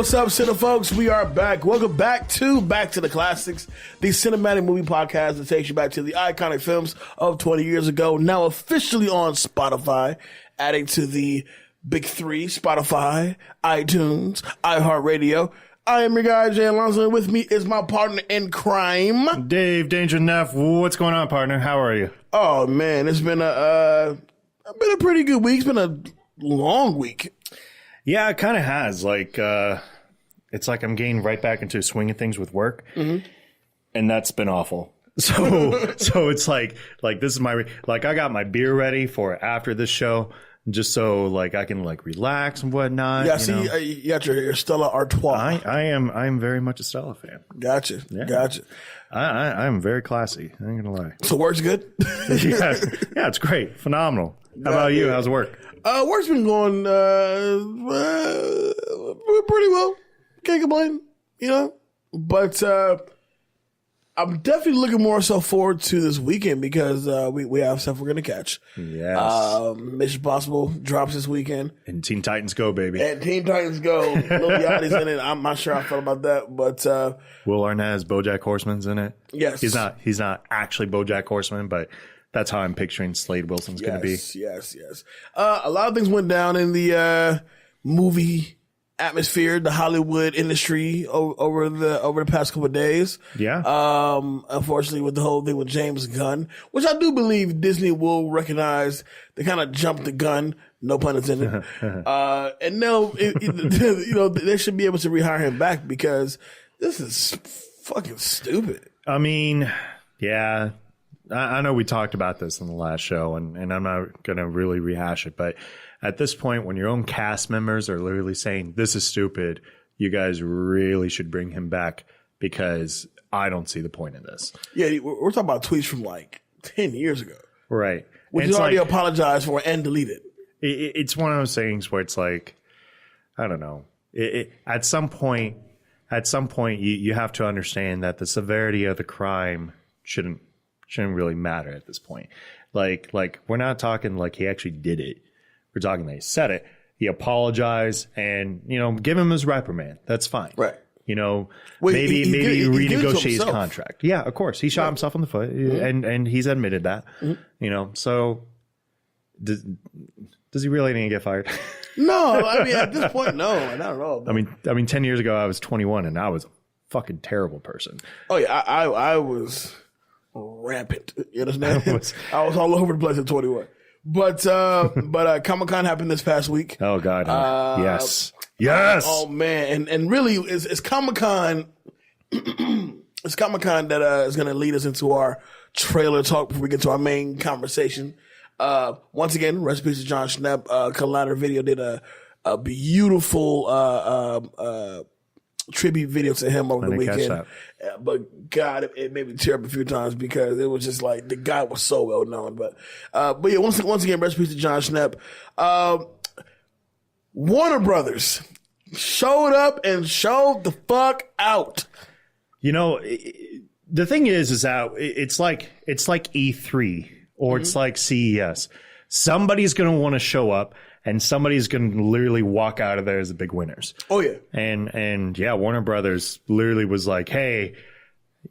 what's up, Cine folks? We are back. Welcome back to the Classics, the cinematic movie podcast that takes you back to the iconic films of 20 years ago, now officially on Spotify, adding to the big three, Spotify, iTunes, iHeartRadio. I am your guy, Jay Alonso, and with me is my partner in crime, Dave Danger Neff. What's going on, partner? How are you? Oh, man, it's been a pretty good week. It's been a long week. Yeah, it kind of has. It's like I'm getting right back into swinging things with work, and that's been awful. So it's like this is my I got my beer ready for after this show, just so I can relax and whatnot. Yeah, you got your Stella Artois. I am very much a Stella fan. Gotcha. I'm very classy. I ain't gonna lie. So work's good. yeah, it's great, phenomenal. How about you? How's work? Work's been going pretty well. Can't complain, But I'm definitely looking more so forward to this weekend because we have stuff we're gonna catch. Yes. Mission Impossible drops this weekend. And Teen Titans Go, baby. And Teen Titans Go. Lil Yachty's in it. I'm not sure how I felt about that, but Will Arnaz, BoJack Horseman's in it. Yes. He's not actually BoJack Horseman, but that's how I'm picturing Slade Wilson's going to be. Yes. A lot of things went down in the movie atmosphere, the Hollywood industry over the past couple of days. Yeah. Unfortunately, with the whole thing with James Gunn, which I do believe Disney will recognize, they kind of jumped the gun. No pun intended. And no, they should be able to rehire him back because this is fucking stupid. I mean, yeah. I know we talked about this in the last show, and I'm not going to really rehash it, but at this point, when your own cast members are literally saying, this is stupid, you guys really should bring him back because I don't see the point in this. Yeah, we're talking about tweets from 10 years ago. Right. Which you already apologized for and deleted. It's one of those things where it's I don't know. At some point, you have to understand that the severity of the crime shouldn't really matter at this point. We're not talking he actually did it. We're talking that he said it. He apologized and, give him his reprimand. That's fine. Right. Maybe he renegotiate his contract. Yeah, of course. He shot himself in the foot and he's admitted that. So does he really need to get fired? No, I mean, at this point, no, not at all. I mean, 10 years ago, I was 21 and I was a fucking terrible person. Oh, yeah. I was rampant. You understand? I was all over the place at 21. But Comic-Con happened this past week. Oh, God. Yes. Oh, man. And really, it's Comic-Con. It's Comic-Con that is going to lead us into our trailer talk before we get to our main conversation. Once again, rest in peace to John Schnepp. Collider Video did a beautiful tribute video to him over the weekend. But God, it made me tear up a few times because it was just the guy was so well known. But yeah, once again, rest in peace to John Schnepp. Warner Brothers showed up and showed the fuck out. The thing is that it's like E3 or it's like CES. Somebody's going to want to show up and somebody's going to literally walk out of there as the big winners. Oh, yeah. And yeah, Warner Brothers literally was like, hey,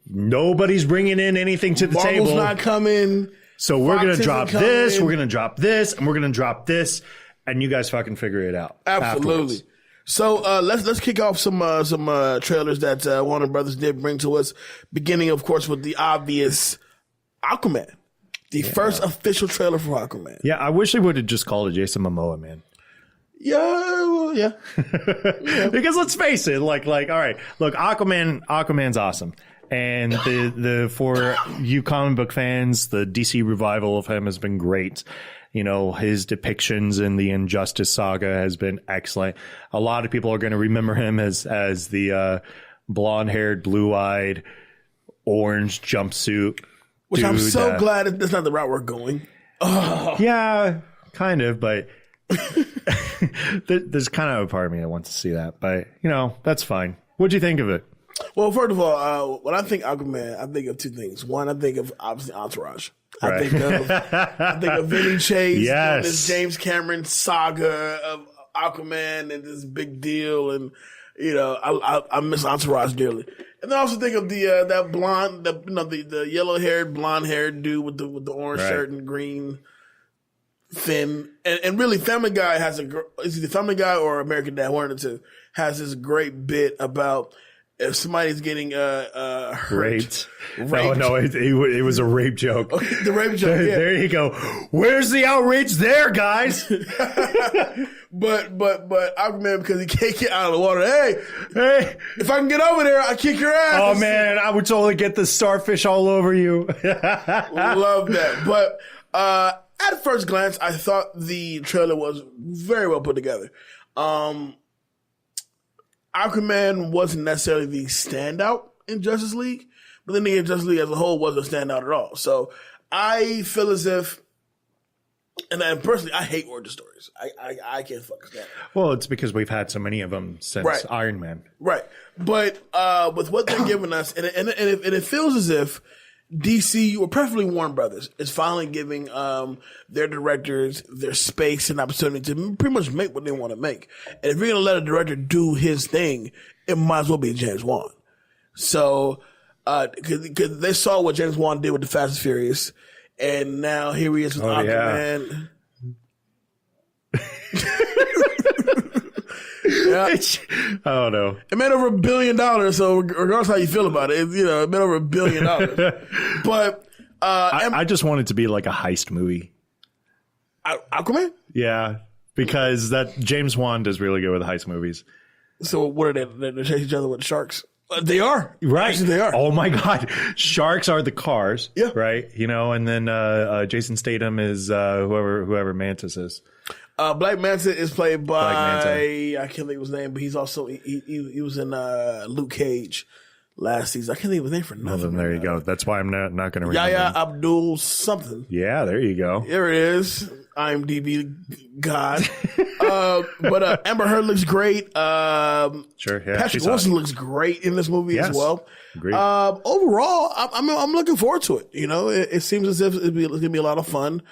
nobody's bringing in anything to the table. Marvel's not coming. So we're going to drop this, we're going to drop this, and we're going to drop this, and you guys fucking figure it out. Absolutely. Afterwards. So let's kick off some trailers that Warner Brothers did bring to us, beginning, of course, with the obvious Aquaman. The first official trailer for Aquaman. Yeah, I wish they would have just called it Jason Momoa, man. Yeah. Because let's face it, all right, look, Aquaman's awesome. And the for you comic book fans, the DC revival of him has been great. His depictions in the Injustice saga has been excellent. A lot of people are going to remember him as the blonde-haired, blue-eyed, orange jumpsuit. Which dude, I'm so glad that's not the route we're going. Oh. Yeah, kind of, but there's kind of a part of me that wants to see that. But, that's fine. What'd you think of it? Well, first of all, when I think Aquaman, I think of two things. One, I think of obviously Entourage. Right. I think of Vinny Chase, yes. This James Cameron saga of Aquaman and this big deal, and You know, I miss Entourage dearly. And then I also think of the that blonde, the yellow haired, blonde haired dude with the orange shirt and green fin. And really, Family Guy has is it Family Guy or American Dad? One of the two has this great bit about if somebody's getting hurt. Raped. No, it was a rape joke. Okay, the rape joke. Yeah. There you go. Where's the outrage there, guys? But Aquaman, because he can't get out of the water. Hey, if I can get over there, I kick your ass. Oh man, I would totally get the starfish all over you. Love that. But at first glance, I thought the trailer was very well put together. Aquaman wasn't necessarily the standout in Justice League, but then again, Justice League as a whole wasn't a standout at all. So I feel as if, and personally, I hate origin stories. I can't fucking stand it. Well, it's because we've had so many of them since Iron Man. Right. But with what they're giving us, and it feels as if DC, or preferably Warner Brothers, is finally giving their directors their space and opportunity to pretty much make what they want to make. And if you're going to let a director do his thing, it might as well be James Wan. So, because they saw what James Wan did with the Fast and Furious, and now here he is with Aquaman. Yeah. I don't know. It made over $1 billion, so regardless of how you feel about it, it made over $1 billion. But I just want it to be like a heist movie. Aquaman? Yeah, because that James Wan does really good with heist movies. So what are they? They chase each other with sharks? They are. Right. Actually, they are. Oh my God. Sharks are the cars. Yeah. Right. And then Jason Statham is whoever Mantis is. Black Manta is played by, I can't think of his name, but he's also, he was in Luke Cage last season. I can't think of his name for nothing. Well, then there you go. That's why I'm not going to remember. Yahya Abdul something. Yeah, there you go. There it is. IMDb God. But Amber Heard looks great. Sure, yeah. Patrick Wilson looks great in this movie as well. Agreed. Overall, I'm looking forward to it. It seems as if it's going to be a lot of fun.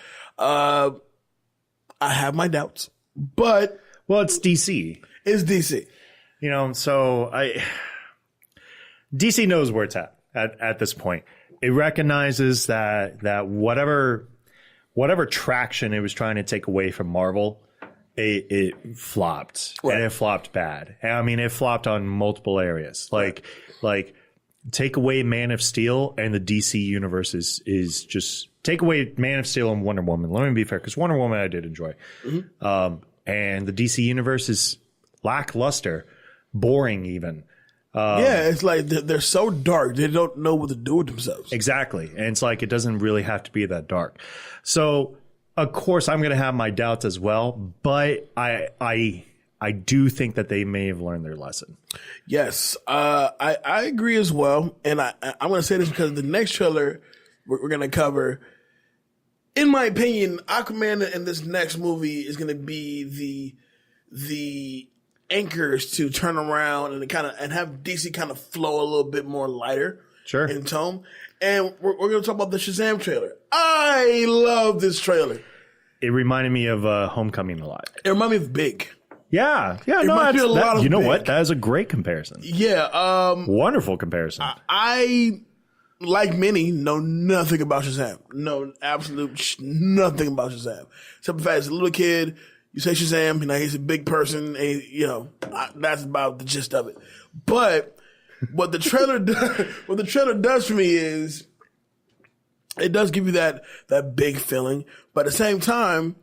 I have my doubts, but it's DC. It's DC. So DC knows where it's at this point. It recognizes that whatever traction it was trying to take away from Marvel, it flopped, and it flopped bad. I mean, it flopped on multiple areas. Like take away Man of Steel, and the DC universe is just. Take away Man of Steel and Wonder Woman. Let me be fair, because Wonder Woman I did enjoy. Mm-hmm. And the DC universe is lackluster, boring even. It's like they're so dark, they don't know what to do with themselves. Exactly. And it's like it doesn't really have to be that dark. So, of course, I'm going to have my doubts as well, but I do think that they may have learned their lesson. Yes, I agree as well. And I'm going to say this because the next trailer we're going to cover, in my opinion, Aquaman in this next movie is going to be the anchors to turn around and have DC kind of flow a little bit more lighter, in tone. And we're going to talk about the Shazam trailer. I love this trailer. It reminded me of Homecoming a lot. It reminded me of Big. Yeah. It reminds me a lot of you know Big. what? That is a great comparison. Yeah. Wonderful comparison. I like many, know nothing about Shazam. Know absolute nothing about Shazam. Except the fact as a little kid, you say Shazam, he's a big person, and that's about the gist of it. But what the trailer does for me is it does give you that big feeling, but at the same time,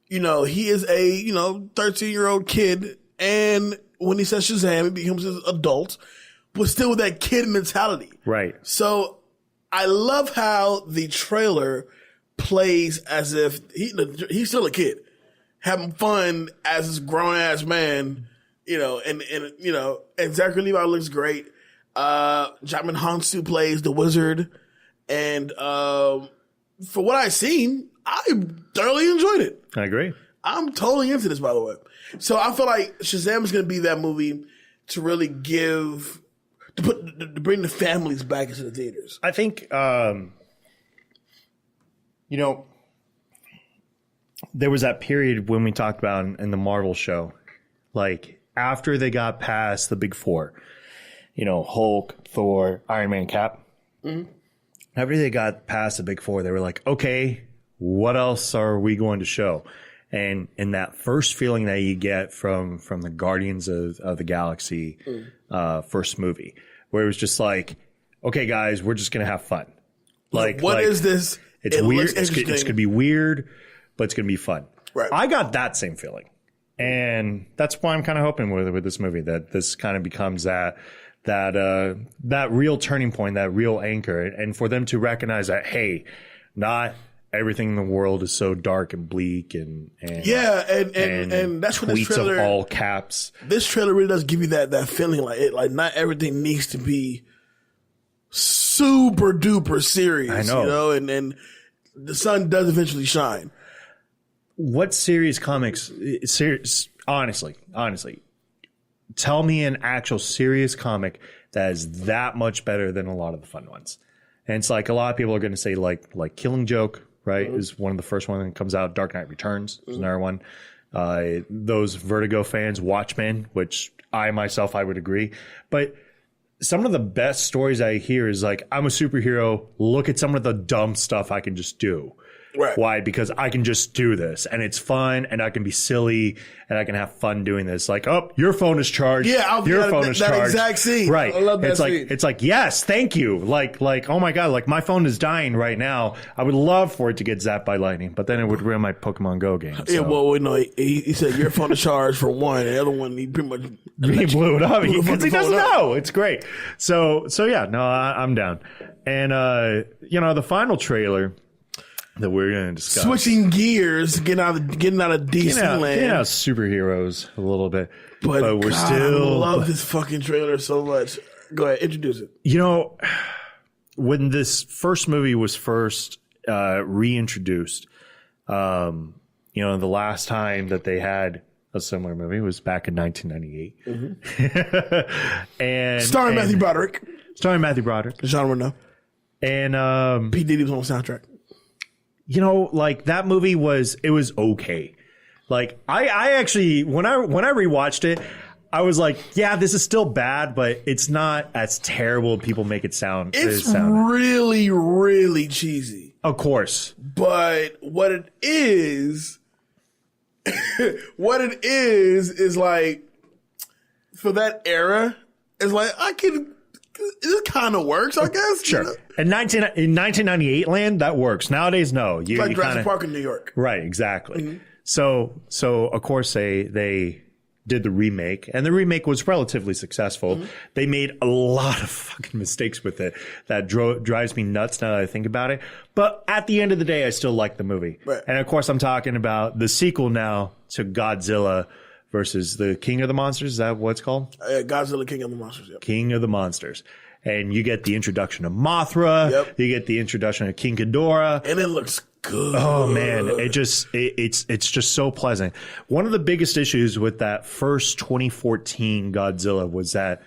he is a 13-year-old kid, and when he says Shazam, he becomes an adult, but still with that kid mentality. Right. So I love how the trailer plays as if he's still a kid, having fun as this grown ass man, and Zachary Levi looks great. Djimon Hounsou plays the wizard, and for what I've seen, I thoroughly enjoyed it. I agree. I'm totally into this, by the way. So I feel like Shazam is going to be that movie to really to bring the families back into the theaters. I think, there was that period when we talked about in the Marvel show, like after they got past the big four, you know, Hulk, Thor, Iron Man, Cap. After they got past the big four, they were like, okay, what else are we going to show? And that first feeling that you get from the Guardians of the Galaxy first movie, where it was just like, okay, guys, we're just going to have fun. Like, what is this? It's weird. It's going to be weird, but it's going to be fun. Right. I got that same feeling. And that's why I'm kind of hoping with this movie that this kind of becomes that real turning point, that real anchor, and for them to recognize that, hey, not everything in the world is so dark and bleak and that's what this trailer, of all caps. This trailer really does give you that feeling like not everything needs to be super duper serious. I know. You know, and the sun does eventually shine. What serious comics? Honestly, tell me an actual serious comic that is that much better than a lot of the fun ones. And it's like a lot of people are going to say like Killing Joke, right? Is one of the first one that comes out. Dark Knight Returns is another one. Those Vertigo fans, Watchmen, which I would agree. But some of the best stories I hear is like, I'm a superhero. Look at some of the dumb stuff I can just do. Right. Why? Because I can just do this and it's fun and I can be silly and I can have fun doing this. Like, oh, your phone is charged. Yeah, your phone is charged. That exact scene. Right. I love that scene. It's like, yes, thank you. Like, oh my God, like my phone is dying right now. I would love for it to get zapped by lightning, but then it would ruin my Pokemon Go game. So. Yeah, well, no, he said your phone is charged for one, and the other one, he pretty much he blew it up because he doesn't know. It's great. So yeah, no, I'm down. And, the final trailer that we're going to discuss. Switching gears, getting out of DC land. Getting out of superheroes a little bit. But we're God, still... I love this fucking trailer so much. Go ahead, introduce it. You know, when this first movie was first reintroduced, the last time that they had a similar movie was back in 1998. and Starring Matthew Broderick. Jean Reno. And P. Diddy was on the soundtrack. Like that movie was okay. Like I actually, when I rewatched it, I was like, yeah, this is still bad, but it's not as terrible as people make it sound. It's really, really cheesy. Of course. But what it is like, for that era, it's like, this kind of works, I guess. Sure. In 1998 land, that works. Nowadays, no. It's like Jurassic Park in New York. Right, exactly. Mm-hmm. So of course they did the remake, and the remake was relatively successful. Mm-hmm. They made a lot of fucking mistakes with it that drives me nuts now that I think about it. But at the end of the day, I still like the movie. Right. And of course, I'm talking about the sequel now to Godzilla versus the King of the Monsters. Is that what it's called? Godzilla, King of the Monsters. Yep. King of the Monsters. And you get the introduction of Mothra. Yep. You get the introduction of King Ghidorah. And it looks good. Oh man, it's just so pleasant. One of the biggest issues with that first 2014 Godzilla was that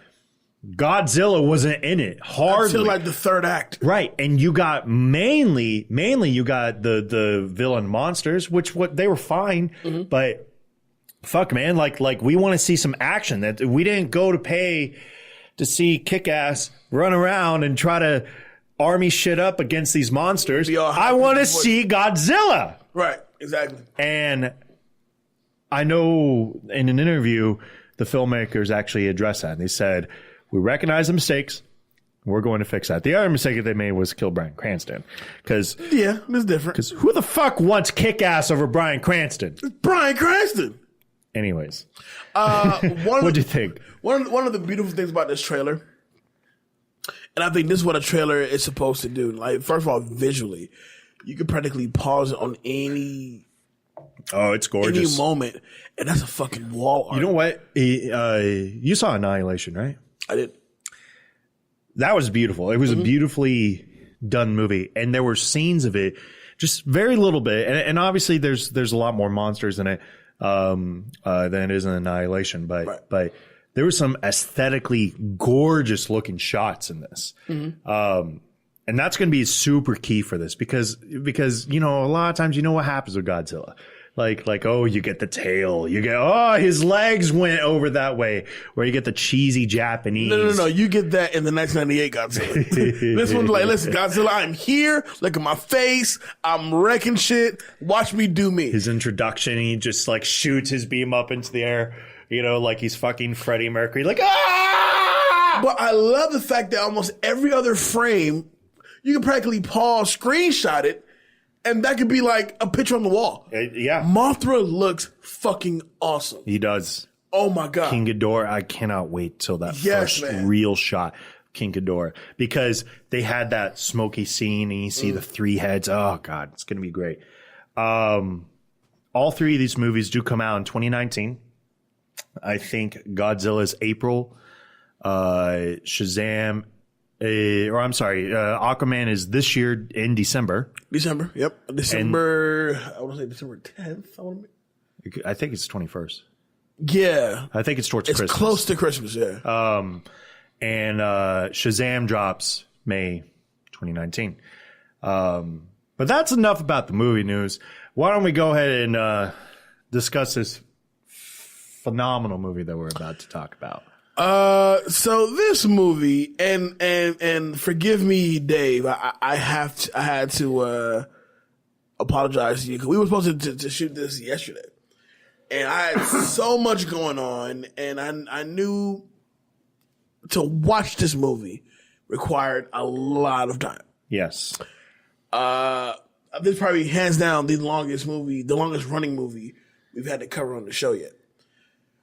Godzilla wasn't in it hardly. Until like the third act. Right. And you got mainly you got the villain monsters, which they were fine, but fuck man, like we want to see some action. That we didn't go to pay to see Kick-Ass run around and try to army shit up against these monsters. I want to see Godzilla. Right, exactly. And I know in an interview, the filmmakers actually addressed that. And they said, we recognize the mistakes. We're going to fix that. The other mistake that they made was kill Bryan Cranston. Yeah, it's different. Because who the fuck wants Kick-Ass over Bryan Cranston? It's Bryan Cranston. Anyways. What do you think? One of the beautiful things about this trailer, and I think this is what a trailer is supposed to do. Like, first of all, visually, you can practically pause it on any. Oh, it's gorgeous. Any moment, and that's a fucking wall art. You know what? You saw Annihilation, right? I did. That was beautiful. It was a beautifully done movie, and there were scenes of it, just very little bit, and obviously there's a lot more monsters in it than it is in Annihilation, but there were some aesthetically gorgeous looking shots in this. And that's going to be super key for this because a lot of times, what happens with Godzilla? Like, oh, you get the tail. You get, his legs went over that way. Where you get the cheesy Japanese. No. You get that in the 1998 Godzilla. This one's like, listen, Godzilla, I'm here. Look at my face. I'm wrecking shit. Watch me do me. His introduction, he just like shoots his beam up into the air. You know, like he's fucking Freddie Mercury. Like, ah! But I love the fact that almost every other frame, you can practically pause, screenshot it, and that could be like a picture on the wall. Yeah. Mothra looks fucking awesome. He does. Oh my God. King Ghidorah, I cannot wait till that first real shot. King Ghidorah. Because they had that smoky scene and you see the three heads. Oh God, it's going to be great. All three of these movies do come out in 2019. I think Godzilla's April. Shazam. Aquaman is this year in December. December, yep. December, I want to say December 10th. I think it's 21st. Yeah. I think it's towards Christmas. It's close to Christmas, yeah. And Shazam drops May 2019. But that's enough about the movie news. Why don't we go ahead and discuss this phenomenal movie that we're about to talk about? So this movie, and forgive me, Dave, I had to apologize to you because we were supposed to shoot this yesterday, and I had so much going on, and I knew to watch this movie required a lot of time. Yes. This is probably hands down the longest running movie we've had to cover on the show yet.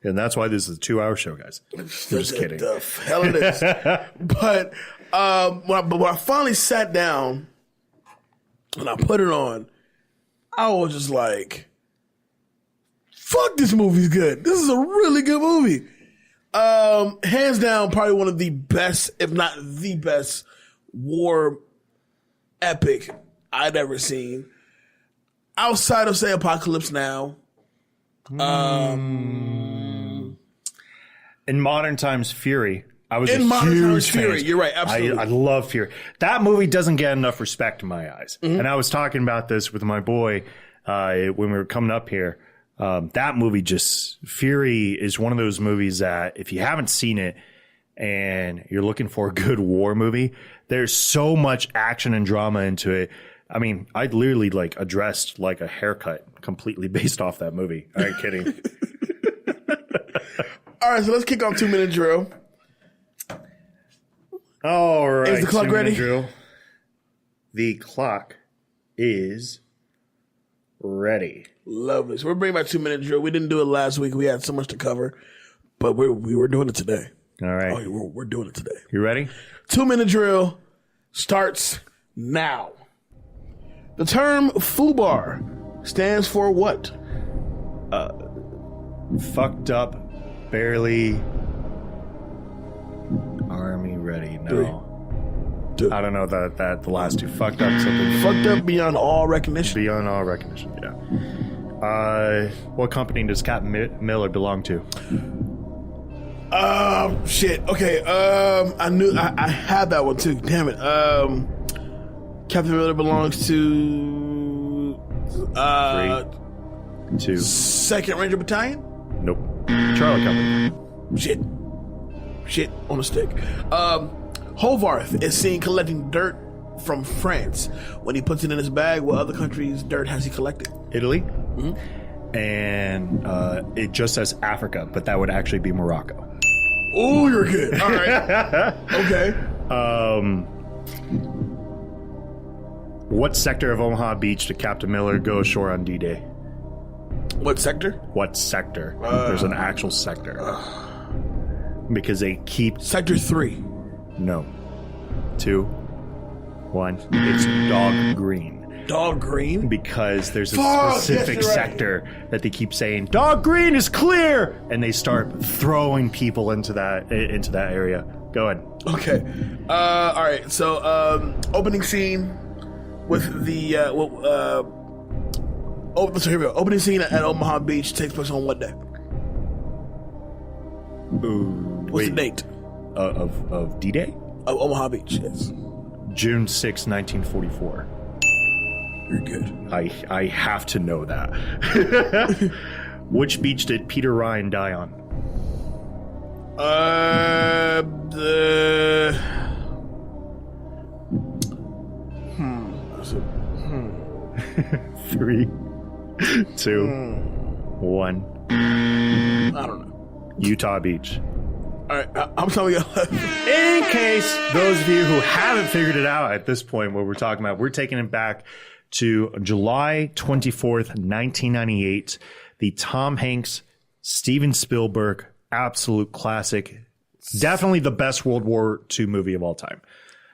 And that's why this is a 2-hour show, guys. I'm just kidding. The hell it is. But when I finally sat down and I put it on, I was just like, fuck, this movie's good. This is a really good movie. Hands down, probably one of the best, if not the best, war epic I'd ever seen. Outside of, say, Apocalypse Now. In modern times, Fury. I was in a modern huge times, fan. Fury. You're right. Absolutely. I love Fury. That movie doesn't get enough respect in my eyes. Mm-hmm. And I was talking about this with my boy when we were coming up here. That movie Fury is one of those movies that if you haven't seen it and you're looking for a good war movie, there's so much action and drama into it. I mean, I literally addressed a haircut completely based off that movie. I ain't kidding. All right, so let's kick off 2-minute drill. All right. Is the clock ready? Drill. The clock is ready. Lovely. So we're bringing back 2-minute drill. We didn't do it last week. We had so much to cover, but we were doing it today. All right. Oh, we're doing it today. You ready? 2-minute drill starts now. The term FUBAR stands for what? Fucked up. Barely army ready. No. 2. I don't know that the last two. Fucked up something. Fucked up beyond all recognition. Beyond all recognition, yeah. What company does Captain Miller belong to? Shit. Okay. I knew I had that one too. Damn it. Captain Miller belongs to 3, 2. 2nd Ranger Battalion? Nope. Charlie Company. Shit on a stick. Hovarth is seen collecting dirt from France. When he puts it in his bag, what other country's dirt has he collected? Italy. Mm-hmm. And it just says Africa, but that would actually be Morocco. Oh, you're good. All right. Okay. What sector of Omaha Beach did Captain Miller go ashore on D-Day? What sector? What sector? There's an actual sector. Because they keep... Sector 3. No. 2, 1. It's Dog Green. Dog Green? Because there's a specific sector that they keep saying, Dog Green is clear! And they start throwing people into that area. Go ahead. Okay. All right. So, opening scene with the... so here we go. Opening scene at Omaha Beach takes place on what day? What's the date? Of D-Day? Of Omaha Beach, yes. June 6, 1944. You're good. I have to know that. Which beach did Peter Ryan die on? Three, two, one. I don't know. Utah Beach. All right, I'm telling you. In case those of you who haven't figured it out at this point, what we're talking about, we're taking it back to July 24th, 1998. The Tom Hanks, Steven Spielberg, absolute classic. Definitely the best World War II movie of all time.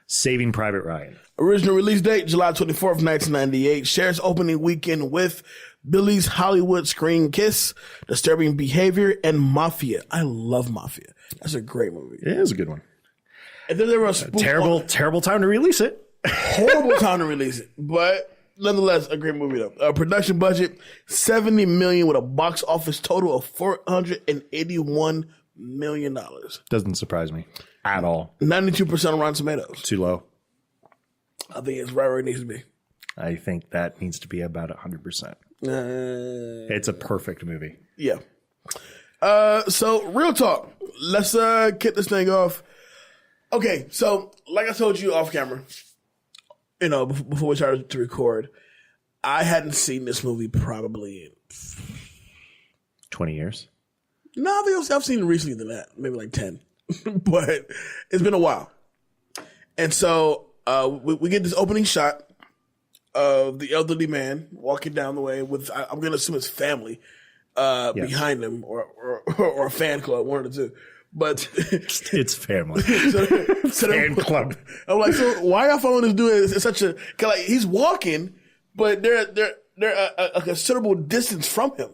Saving Private Ryan. Original release date, July 24th, 1998. Shares opening weekend with Billy's Hollywood Screen Kiss, Disturbing Behavior, and Mafia. I love Mafia. That's a great movie. It is a good one. And then there was a terrible time to release it. Horrible time to release it, but nonetheless, a great movie though. Production budget $70 million with a box office total of $481 million. Doesn't surprise me at all. 92% on Rotten Tomatoes. Too low. I think it's right where it needs to be. I think that needs to be about 100%. It's a perfect movie. Yeah. So real talk. Let's kick this thing off. Okay, so like I told you off camera, you know, before we started to record, I hadn't seen this movie probably in 20 years. No, I think I've seen it recently than that, maybe like 10. But it's been a while. And so we get this opening shot of the elderly man walking down the way with, I'm going to assume his family behind him or a fan club, one of the two. But it's family. Fan club. I'm like, so why are y'all following this dude? It's such a, cause like he's walking, but they're a considerable distance from him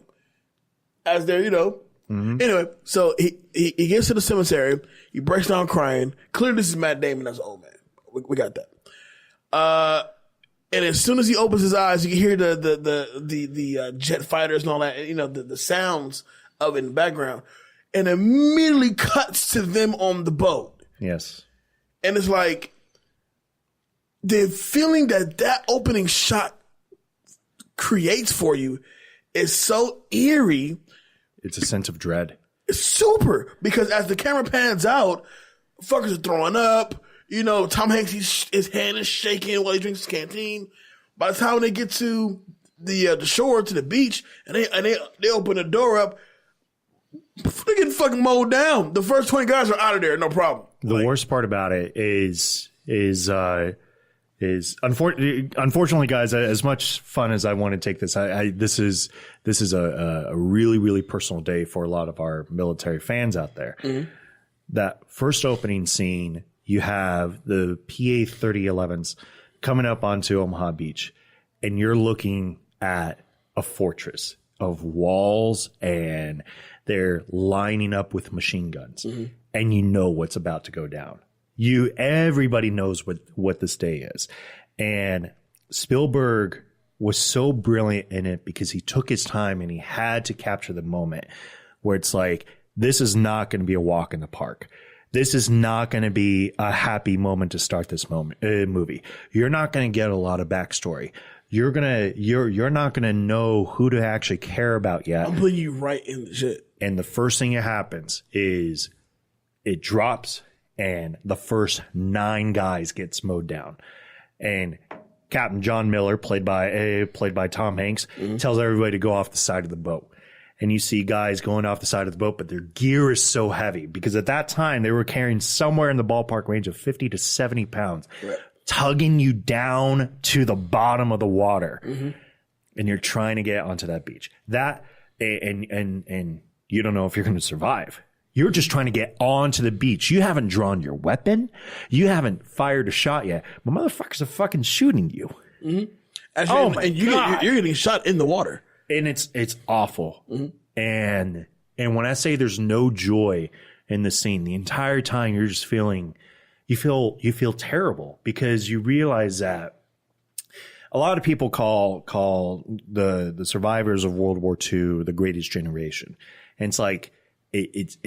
as they're, you know. Mm-hmm. Anyway, so he gets to the cemetery. He breaks down crying. Clearly, this is Matt Damon as an old man. We got that. And as soon as he opens his eyes, you can hear the jet fighters and all that. You know, the sounds of it in the background, and immediately cuts to them on the boat. Yes, and it's like the feeling that opening shot creates for you is so eerie. It's a sense of dread. It's super, because as the camera pans out, fuckers are throwing up. You know, Tom Hanks, his hand is shaking while he drinks his canteen. By the time they get to the shore, to the beach, and they open the door up, they're getting fucking mowed down. The first 20 guys are out of there, no problem. The worst part about it is unfortunately, guys, as much fun as I want to take this, this is a really, really personal day for a lot of our military fans out there. Mm-hmm. That first opening scene, you have the PA 3011s coming up onto Omaha Beach, and you're looking at a fortress of walls, and they're lining up with machine guns, mm-hmm. and you know what's about to go down. Everybody knows what this day is. And Spielberg was so brilliant in it because he took his time and he had to capture the moment where it's like, this is not going to be a walk in the park. This is not going to be a happy moment to start this movie. You're not going to get a lot of backstory. You're not going to know who to actually care about yet. I'm putting you right in the shit. And the first thing that happens is it drops, and the first 9 guys gets mowed down. And Captain John Miller, played by Tom Hanks, mm-hmm. tells everybody to go off the side of the boat. And you see guys going off the side of the boat, but their gear is so heavy because at that time they were carrying somewhere in the ballpark range of 50 to 70 pounds, right, tugging you down to the bottom of the water. Mm-hmm. And you're trying to get onto that beach. That and you don't know if you're going to survive. You're just trying to get onto the beach. You haven't drawn your weapon. You haven't fired a shot yet. But motherfuckers are fucking shooting you. Mm-hmm. Actually, and you're getting shot in the water. And it's awful. Mm-hmm. And when I say there's no joy in the scene, the entire time you're just feeling, you feel terrible because you realize that a lot of people call the survivors of World War II the greatest generation. And it's like, it's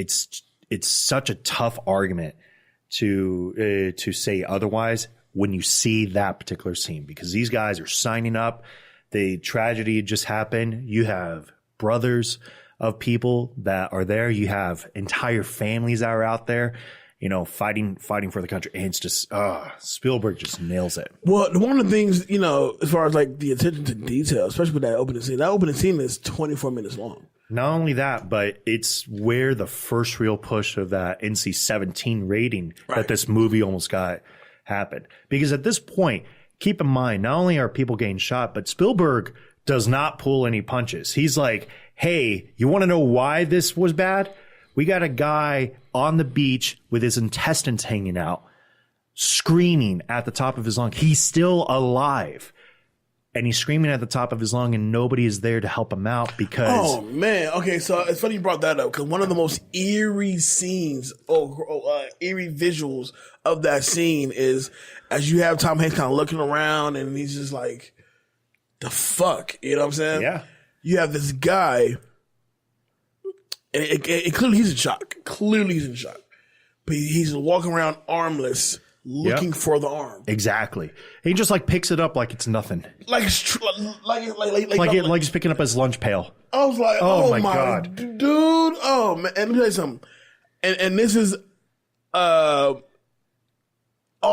such a tough argument to say otherwise. when you see that particular scene, because these guys are signing up. The tragedy just happened. You have brothers of people that are there. You have entire families that are out there, you know, fighting for the country. And it's just, Spielberg just nails it. Well, one of the things, you know, as far as like the attention to detail, especially with that opening scene is 24 minutes long. Not only that, but it's where the first real push of that NC-17 rating that this movie almost got happened. Because at this point, keep in mind, not only are people getting shot, but Spielberg does not pull any punches. He's like, hey, you want to know why this was bad? We got a guy on the beach with his intestines hanging out, screaming at the top of his lung. He's still alive. And he's screaming at the top of his lung, and nobody is there to help him out because... Oh, man. Okay, so it's funny you brought that up, because one of the most eerie scenes, eerie visuals of that scene is as you have Tom Hanks kind of looking around, and he's just like, the fuck? You know what I'm saying? Yeah. You have this guy, and clearly he's in shock. Clearly he's in shock. But he's walking around armless, looking for the arm. Exactly. He just like picks it up like it's nothing. Like he's Picking up his lunch pail. I was like, oh my God, dude. Oh man. And let me tell you something. And this is all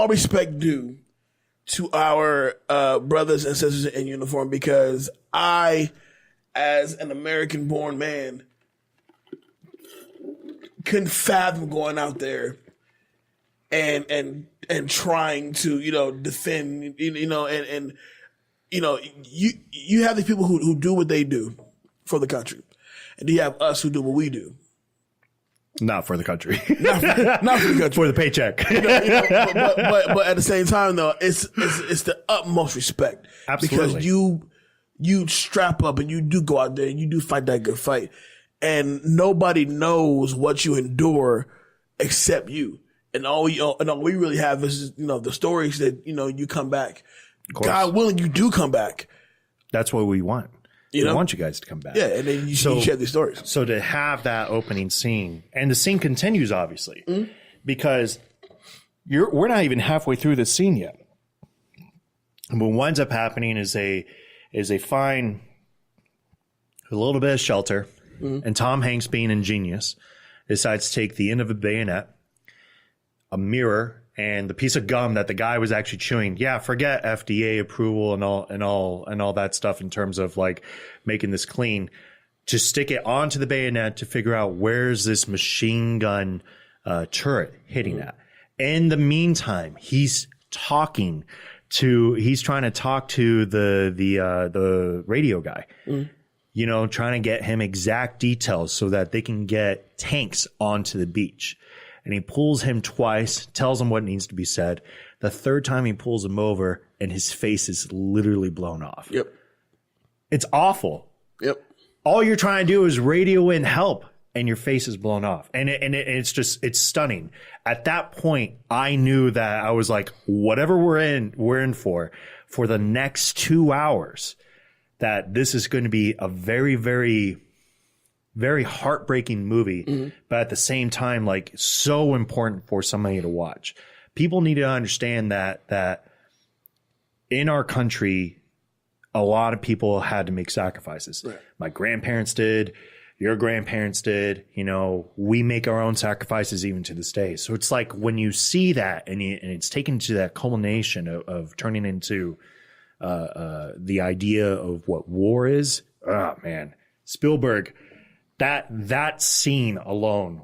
respect due to our brothers and sisters in uniform, because I, as an American born man, couldn't fathom going out there and trying to, you know, defend, you know, and you know, you have the people who do what they do for the country, and you have us who do what we do. Not for the country. Not for the country. For the paycheck. But at the same time, though, it's the utmost respect. Absolutely. Because you strap up and you do go out there and you do fight that good fight, and nobody knows what you endure except you. And all we really have is, you know, the stories that, you know, you come back. God willing, you do come back. That's what we want. We want you guys to come back. Yeah, and then you share these stories. So to have that opening scene, and the scene continues, obviously, because we're not even halfway through the scene yet. And what winds up happening is a little bit of shelter, and Tom Hanks, being ingenious, decides to take the end of a bayonet, a mirror, and the piece of gum that the guy was actually chewing. Yeah, forget FDA approval and all that stuff in terms of like making this clean. Just stick it onto the bayonet to figure out where's this machine gun turret hitting at. In the meantime, he's trying to talk to the radio guy. You know, trying to get him exact details so that they can get tanks onto the beach. And he pulls him twice, tells him what needs to be said. The third time he pulls him over, and his face is literally blown off. Yep. It's awful. Yep. All you're trying to do is radio in help, and your face is blown off. And it's stunning. At that point, I knew that I was like, whatever we're in for the next 2 hours, that this is going to be a very, very, very heartbreaking movie, but at the same time, like, so important for somebody to watch. People need to understand that in our country, a lot of people had to make sacrifices. Right. My grandparents did. Your grandparents did. You know, we make our own sacrifices even to this day. So it's like when you see that and it's taken to that culmination of turning into the idea of what war is. Oh, man. Spielberg, that scene alone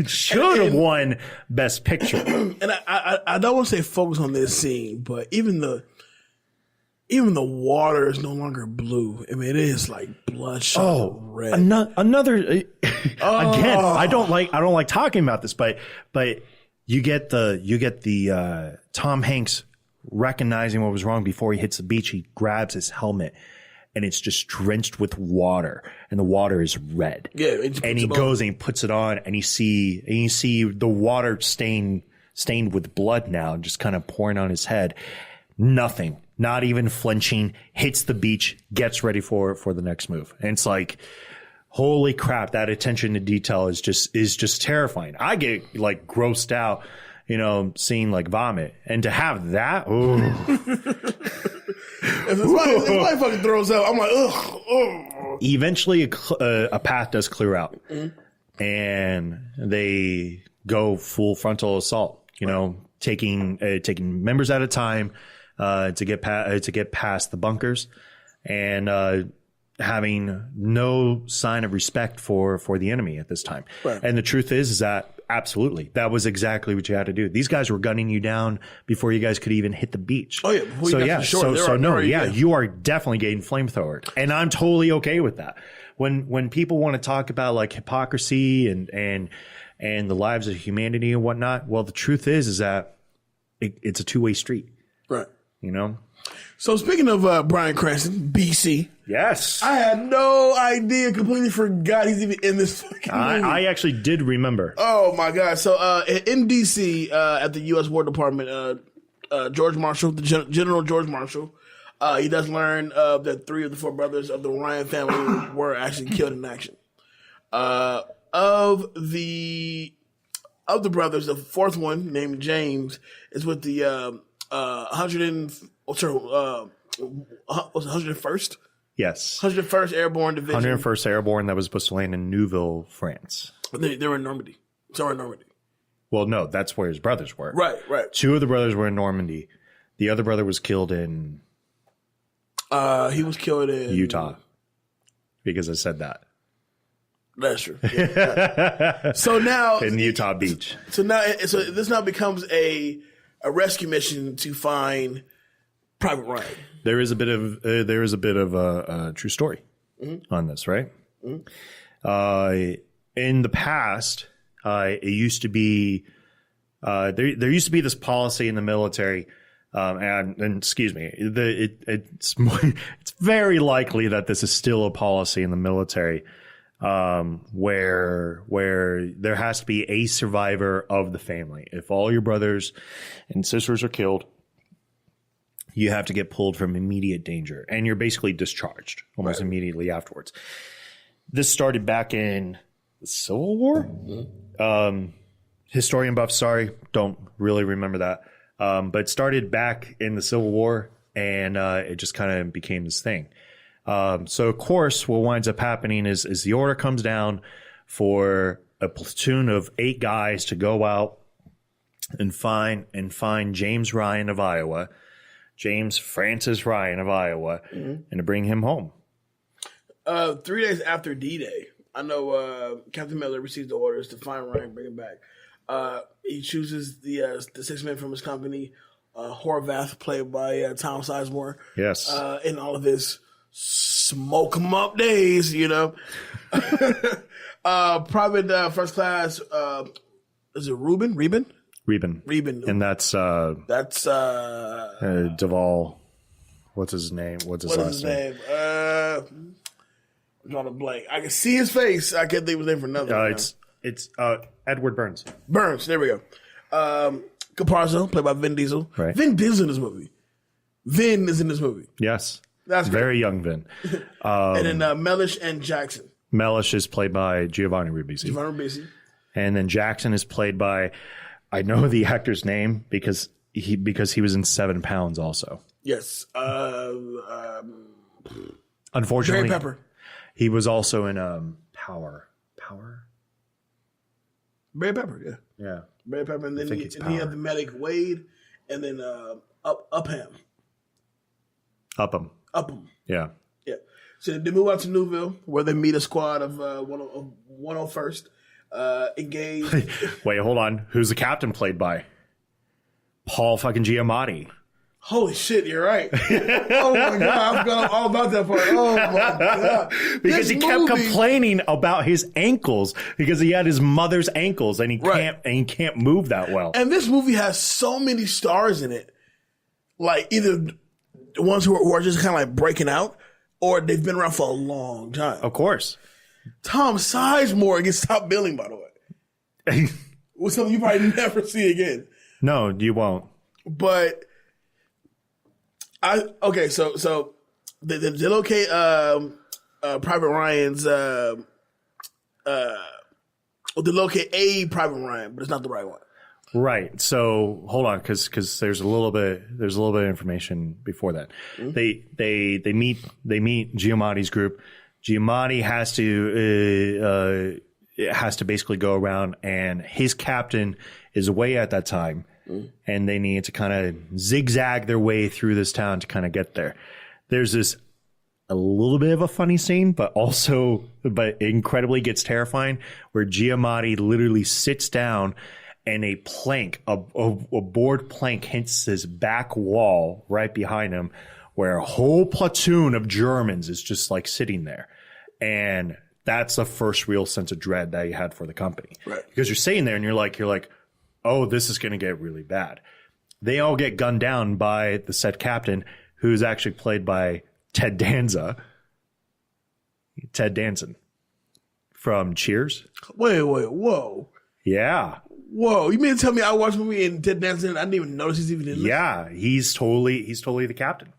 should have won Best Picture. And I don't want to say focus on this scene, but even the water is no longer blue. I mean, it is like bloodshot red. Another again. I don't like talking about this, but you get the Tom Hanks recognizing what was wrong before he hits the beach. He grabs his helmet, and it's just drenched with water, and the water is red. Yeah, and he goes and he puts it on, and you see the water stained with blood now, just kind of pouring on his head. Nothing, not even flinching, hits the beach, gets ready for the next move. And it's like, holy crap, that attention to detail is just terrifying. I get like grossed out seeing like vomit, and to have that, ooh. If somebody fucking throws up, I'm like, ugh. Eventually, a path does clear out, and they go full frontal assault. Taking members at a time to get past the bunkers, and having no sign of respect for the enemy at this time. Right. And the truth is that absolutely, that was exactly what you had to do. These guys were gunning you down before you guys could even hit the beach. Oh yeah, before you got to the shore. You are definitely getting flamethrowered, and I'm totally okay with that. When people want to talk about like hypocrisy and the lives of humanity and whatnot, well, the truth is that it's a two-way street. Right. So speaking of Bryan Cranston, BC. Yes. I had no idea, completely forgot he's even in this fucking movie. I actually did remember. Oh my God. So in DC, at the U.S. War Department, George Marshall, General George Marshall, he does learn that 3 of the 4 brothers of the Ryan family were actually killed in action. Of the brothers, the 4th one, named James, is with the 101st? Yes. 101st Airborne Division. 101st Airborne that was supposed to land in Neuville, France. They were in Normandy. So in Normandy. Well, no, that's where his brothers were. Right. 2 of the brothers were in Normandy. The other brother was killed in... he was killed in... Utah. Because I said that. That's true. Yeah. So now... in Utah Beach. So this now becomes a rescue mission to find Private Ryan. There is a bit of a true story on this, right? Mm-hmm. In the past, it used to be there used to be this policy in the military, and excuse me, it's very likely that this is still a policy in the military, where there has to be a survivor of the family. If all your brothers and sisters are killed, you have to get pulled from immediate danger, and you're basically discharged almost immediately afterwards. This started back in the Civil War. Mm-hmm. Historian buffs, sorry, don't really remember that. But it started back in the Civil War, and it just kind of became this thing. So, of course, what winds up happening is the order comes down for a platoon of 8 guys to go out and find James Ryan of Iowa, James Francis Ryan of Iowa, and to bring him home. 3 days after D-Day, I know Captain Miller receives the orders to find Ryan, bring him back. He chooses the 6 men from his company, Horvath, played by Tom Sizemore. Yes. In all of his smoke 'em up days, Private First Class, is it Reuben? Reuben. And that's Duvall. What's his name? What's his last name? I'm drawing a blank. I can see his face. I can't think of his name for nothing. It's Edward Burns. There we go. Caparzo, played by Vin Diesel. Right. Vin Diesel in this movie. Vin is in this movie. Yes. That's very young Vin. And then Mellish and Jackson. Mellish is played by Giovanni Ribisi. And then Jackson is played by, I know the actor's name because he was in 7 Pounds also. Yes. Unfortunately, Barry Pepper. He was also in Power. Barry Pepper, yeah. Yeah. Barry Pepper, and then he had the medic Wade, and then Upham. Upham. Yeah. Yeah. So they move out to Newville, where they meet a squad of 101st. Engaged. Wait, hold on. Who's the captain played by? Paul fucking Giamatti. Holy shit, you're right. Oh my God, I forgot all about that part. Oh my God. Because he kept complaining about his ankles because he had his mother's ankles and he can't move that well. And this movie has so many stars in it. Like either the ones who are just kind of like breaking out, or they've been around for a long time. Of course. Tom Sizemore gets top billing, by the way. With something you probably never see again. No, you won't. But so they locate Private Ryan's they locate a Private Ryan, but it's not the right one. Right. So hold on, because there's a little bit of information before that. Mm-hmm. They meet Giamatti's group. Giamatti has to basically go around, and his captain is away at that time, and they need to kind of zigzag their way through this town to kind of get there. There's this a little bit of a funny scene, but incredibly gets terrifying, where Giamatti literally sits down and a plank, a board plank hits his back wall right behind him, where a whole platoon of Germans is just like sitting there. And that's the first real sense of dread that you had for the company. Right. Because you're sitting there and you're like, oh, this is going to get really bad. They all get gunned down by the said captain, who's actually played by Ted Danson from Cheers. Wait, whoa. Yeah. Whoa, you mean to tell me I watched a movie and Ted Danson, I didn't even notice he's even in this? Yeah, he's totally the captain.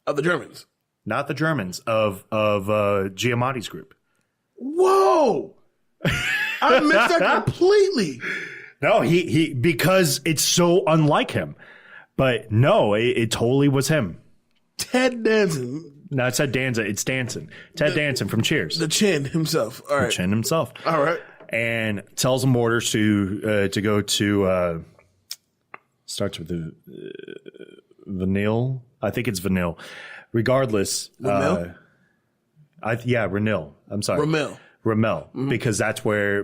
Of the Germans? Not the Germans, of Giamatti's group. Whoa! I missed that completely. No, he because it's so unlike him. But no, it totally was him. Ted Danson. No, it's Ted Danson. It's Danson. Ted Danson from Cheers. The Chin himself. All right. The Chin himself. All right. And tells them orders to go to starts with the Vanille. I think it's Vanille. Regardless, Ramil? Ramil. I'm sorry, Ramil. Mm-hmm. Because that's where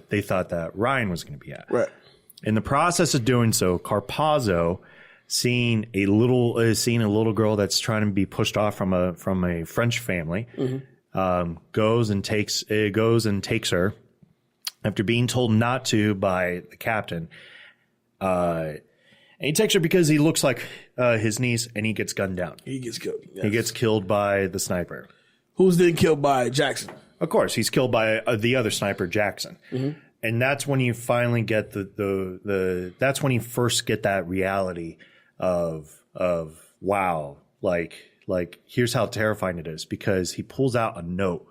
they thought that Ryan was going to be at. Right. In the process of doing so, Carpazzo, seeing a little girl that's trying to be pushed off from a French family. Mm-hmm. Goes and takes her after being told not to by the captain. And he takes her because he looks like his niece, and he gets gunned down. He gets killed. Yes. He gets killed by the sniper. Who's then killed by Jackson? Of course, he's killed by the other sniper, Jackson. Mm-hmm. And that's when you finally get that's when you first get that reality of wow, like, here's how terrifying it is, because he pulls out a note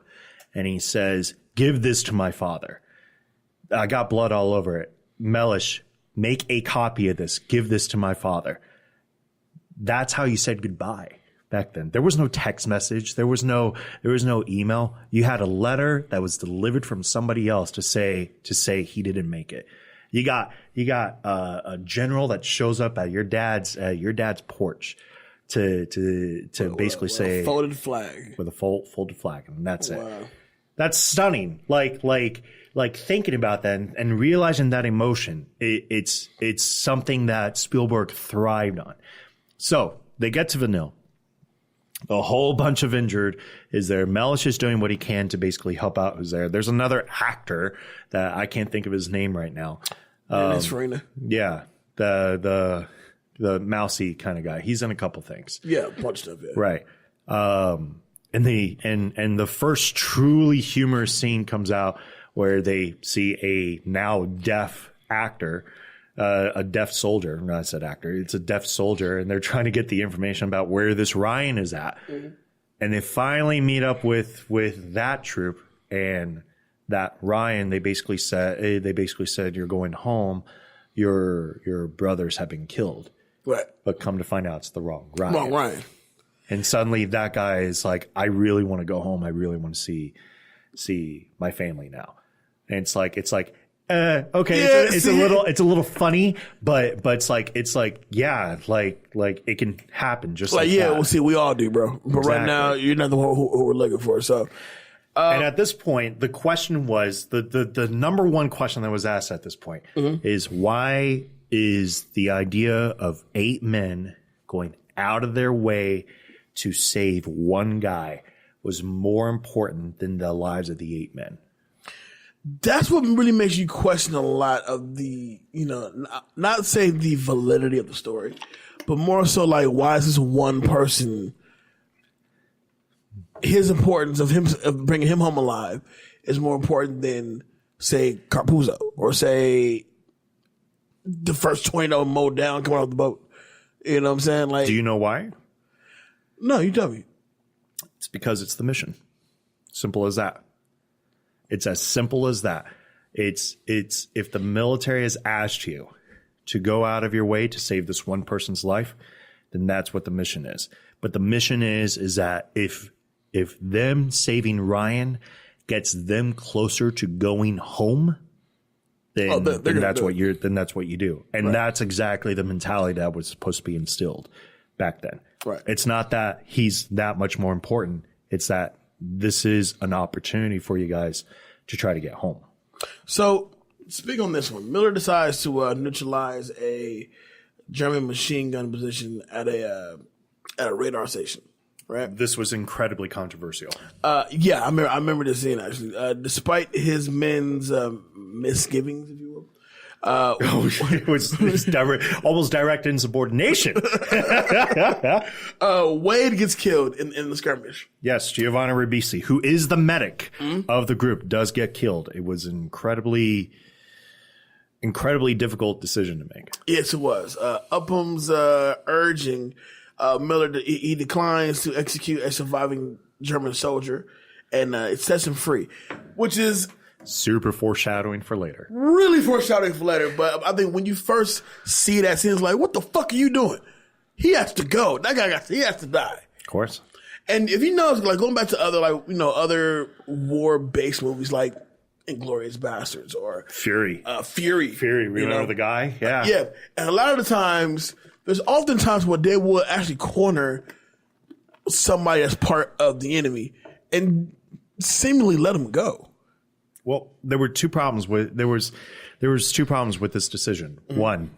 and he says, "Give this to my father. I got blood all over it. Mellish, make a copy of this. Give this to my father." That's how you said goodbye back then. There was no text message. There was no email. You had a letter that was delivered from somebody else to say he didn't make it. You got a general that shows up at your dad's porch to basically say folded flag with a folded flag, and that's it. Wow. That's stunning. Like thinking about that and realizing that emotion. It's something that Spielberg thrived on. So they get to Vanille. A whole bunch of injured is there. Mellish is doing what he can to basically help out who's there. There's another actor that I can't think of his name right now. That's Farina. Yeah, the mousy kind of guy. He's in a couple things. Yeah, a bunch of it. Right. And the first truly humorous scene comes out where they see a now deaf actor, a deaf soldier. No, I said actor. It's a deaf soldier, and they're trying to get the information about where this Ryan is at. Mm-hmm. And they finally meet up with that troop, and that Ryan. They basically said, "You're going home. Your brothers have been killed." Right. But come to find out, it's the wrong Ryan. Wrong Ryan. And suddenly that guy is like, "I really want to go home. I really want to see my family now." And it's like, okay, yeah, it's a little funny, but it's like, yeah, like it can happen just like yeah, that. we'll see, we all do, bro. But Exactly. Right now, you're not the one who we're looking for. So, and at this point, the question was the number one question that was asked at this point is, why is the idea of 8 men going out of their way to save one guy was more important than the lives of the 8 men? That's what really makes you question a lot of the, not saying the validity of the story, but more so like, why is this one person, his importance of bringing him home alive is more important than, say, Carpuzzo, or say the first tornado mowed down coming off the boat. You know what I'm saying? Like, do you know why? No, you tell me. It's because it's the mission. Simple as that. It's as simple as that. It's if the military has asked you to go out of your way to save this one person's life, then that's what the mission is. But the mission is that if them saving Ryan gets them closer to going home, then that's what you do. And that's exactly the mentality that was supposed to be instilled back then. Right. It's not that he's that much more important. It's that this is an opportunity for you guys to try to get home. So, speak on this one. Miller decides to neutralize a German machine gun position at a radar station. Right. This was incredibly controversial. Yeah, I remember this scene actually. Despite his men's misgivings, if you will. It was almost direct insubordination. Wade gets killed in the skirmish. Yes, Giovanni Ribisi, who is the medic of the group, does get killed. It was an incredibly difficult decision to make. Yes, it was. Upham's urging Miller, he declines to execute a surviving German soldier, and it sets him free, which is super foreshadowing for later. Really foreshadowing for later. But I think when you first see that scene, it's like, what the fuck are you doing? He has to go. That guy he has to die. Of course. And if you know, like going back to other war-based movies like Inglourious Bastards or Fury. Fury. Remember the guy? Yeah. Yeah. And a lot of the times, there's often times where they will actually corner somebody as part of the enemy and seemingly let him go. Well, there were two problems with two problems with this decision. Mm-hmm. One,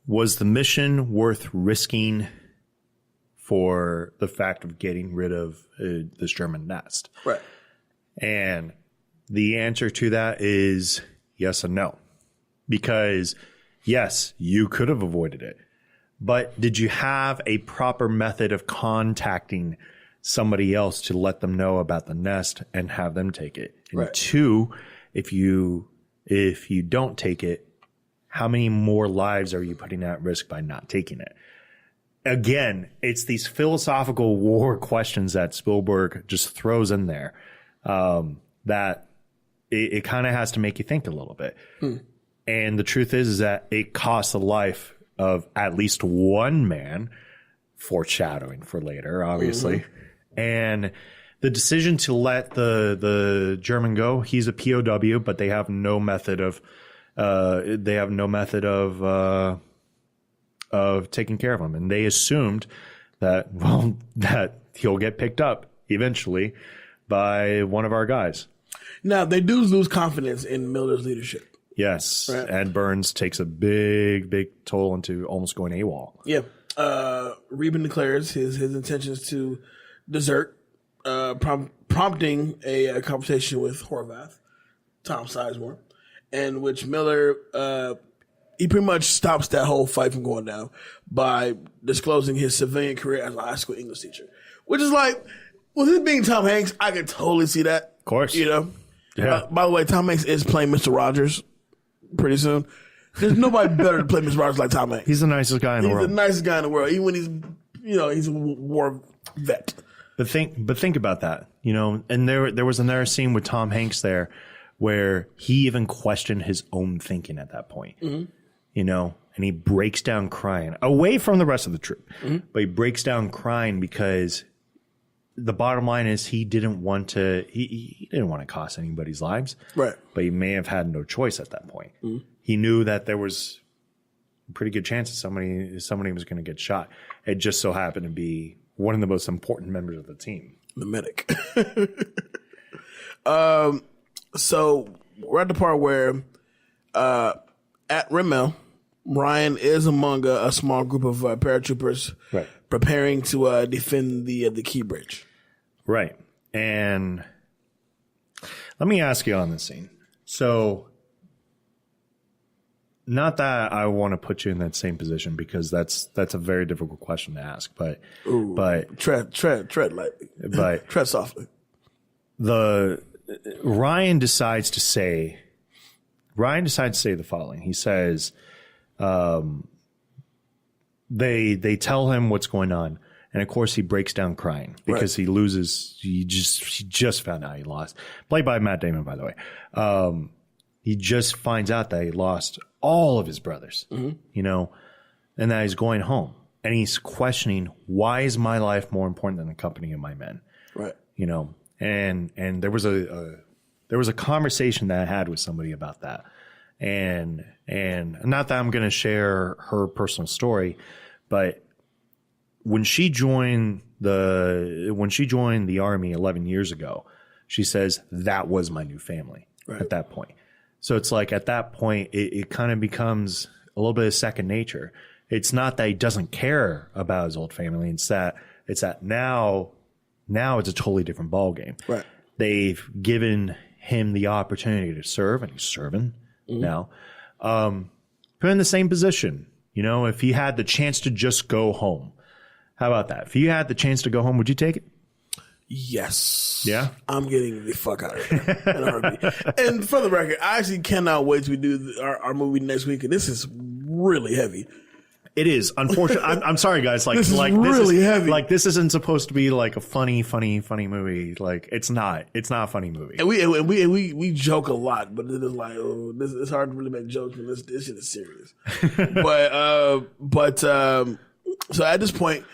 was the mission worth risking for the fact of getting rid of this German nest? Right. And the answer to that is yes and no. Because yes, you could have avoided it. But did you have a proper method of contacting somebody else to let them know about the nest and have them take it? And right. Two, if you don't take it, how many more lives are you putting at risk by not taking it? Again, it's these philosophical war questions that Spielberg just throws in there that it kind of has to make you think a little bit. And the truth is that it costs the life of at least one man, foreshadowing for later, obviously. Mm-hmm. And the decision to let the German go, he's a POW, but they have no method of taking care of him. And they assumed that he'll get picked up eventually by one of our guys. Now, they do lose confidence in Miller's leadership. Yes. Right. Ed Burns takes a big, big toll into almost going AWOL. Yeah. Reben declares his intentions to desert, prompting a conversation with Horvath, Tom Sizemore, in which Miller, he pretty much stops that whole fight from going down by disclosing his civilian career as a high school English teacher. Which is like, with this being Tom Hanks, I can totally see that. Of course. You know? Yeah. By the way, Tom Hanks is playing Mr. Rogers pretty soon. There's nobody better to play Mr. Rogers like Tom Hanks. He's the nicest guy in the world. He's the nicest guy in the world, even when he's a war vet. But think about that, and there was another scene with Tom Hanks there where he even questioned his own thinking at that point, and he breaks down crying away from the rest of the troop, but he breaks down crying because the bottom line is he didn't want to cost anybody's lives, right? But he may have had no choice at that point. He knew that there was a pretty good chance that somebody was going to get shot. It just so happened to be one of the most important members of the team, the medic. So we're at the part where at Rimmel, Ryan is among a small group of paratroopers, right, preparing to defend the key bridge. Right. And let me ask you on this scene. So, not that I want to put you in that same position because that's a very difficult question to ask, but tread lightly, but tread softly. Ryan decides to say the following. He says, they tell him what's going on, And of course, he breaks down crying because he loses. He just found out he lost. Played by Matt Damon, by the way. He just finds out that he lost all of his brothers, you know, and that he's going home. And he's questioning, why is my life more important than the company of my men? Right. You know, and there was a conversation that I had with somebody about that. And not that I'm going to share her personal story, but when she joined the army 11 years ago, she says that was my new family at that point. So it's like at that point, it kind of becomes a little bit of second nature. It's not that he doesn't care about his old family. It's that now it's a totally different ballgame. Right. They've given him the opportunity to serve, and he's serving now. Put in the same position. You know, if he had the chance to just go home, how about that? If you had the chance to go home, would you take it? Yes. Yeah? I'm getting the fuck out of here. In a heartbeat. And for the record, I actually cannot wait till we do our movie next week. And this is really heavy. It is. Unfortunately, I'm sorry, guys. Like, this is really heavy. Like, this isn't supposed to be like a funny movie. Like, it's not. It's not a funny movie. And we joke a lot, but it is like, it's hard to really make jokes when this shit is serious. but so at this point,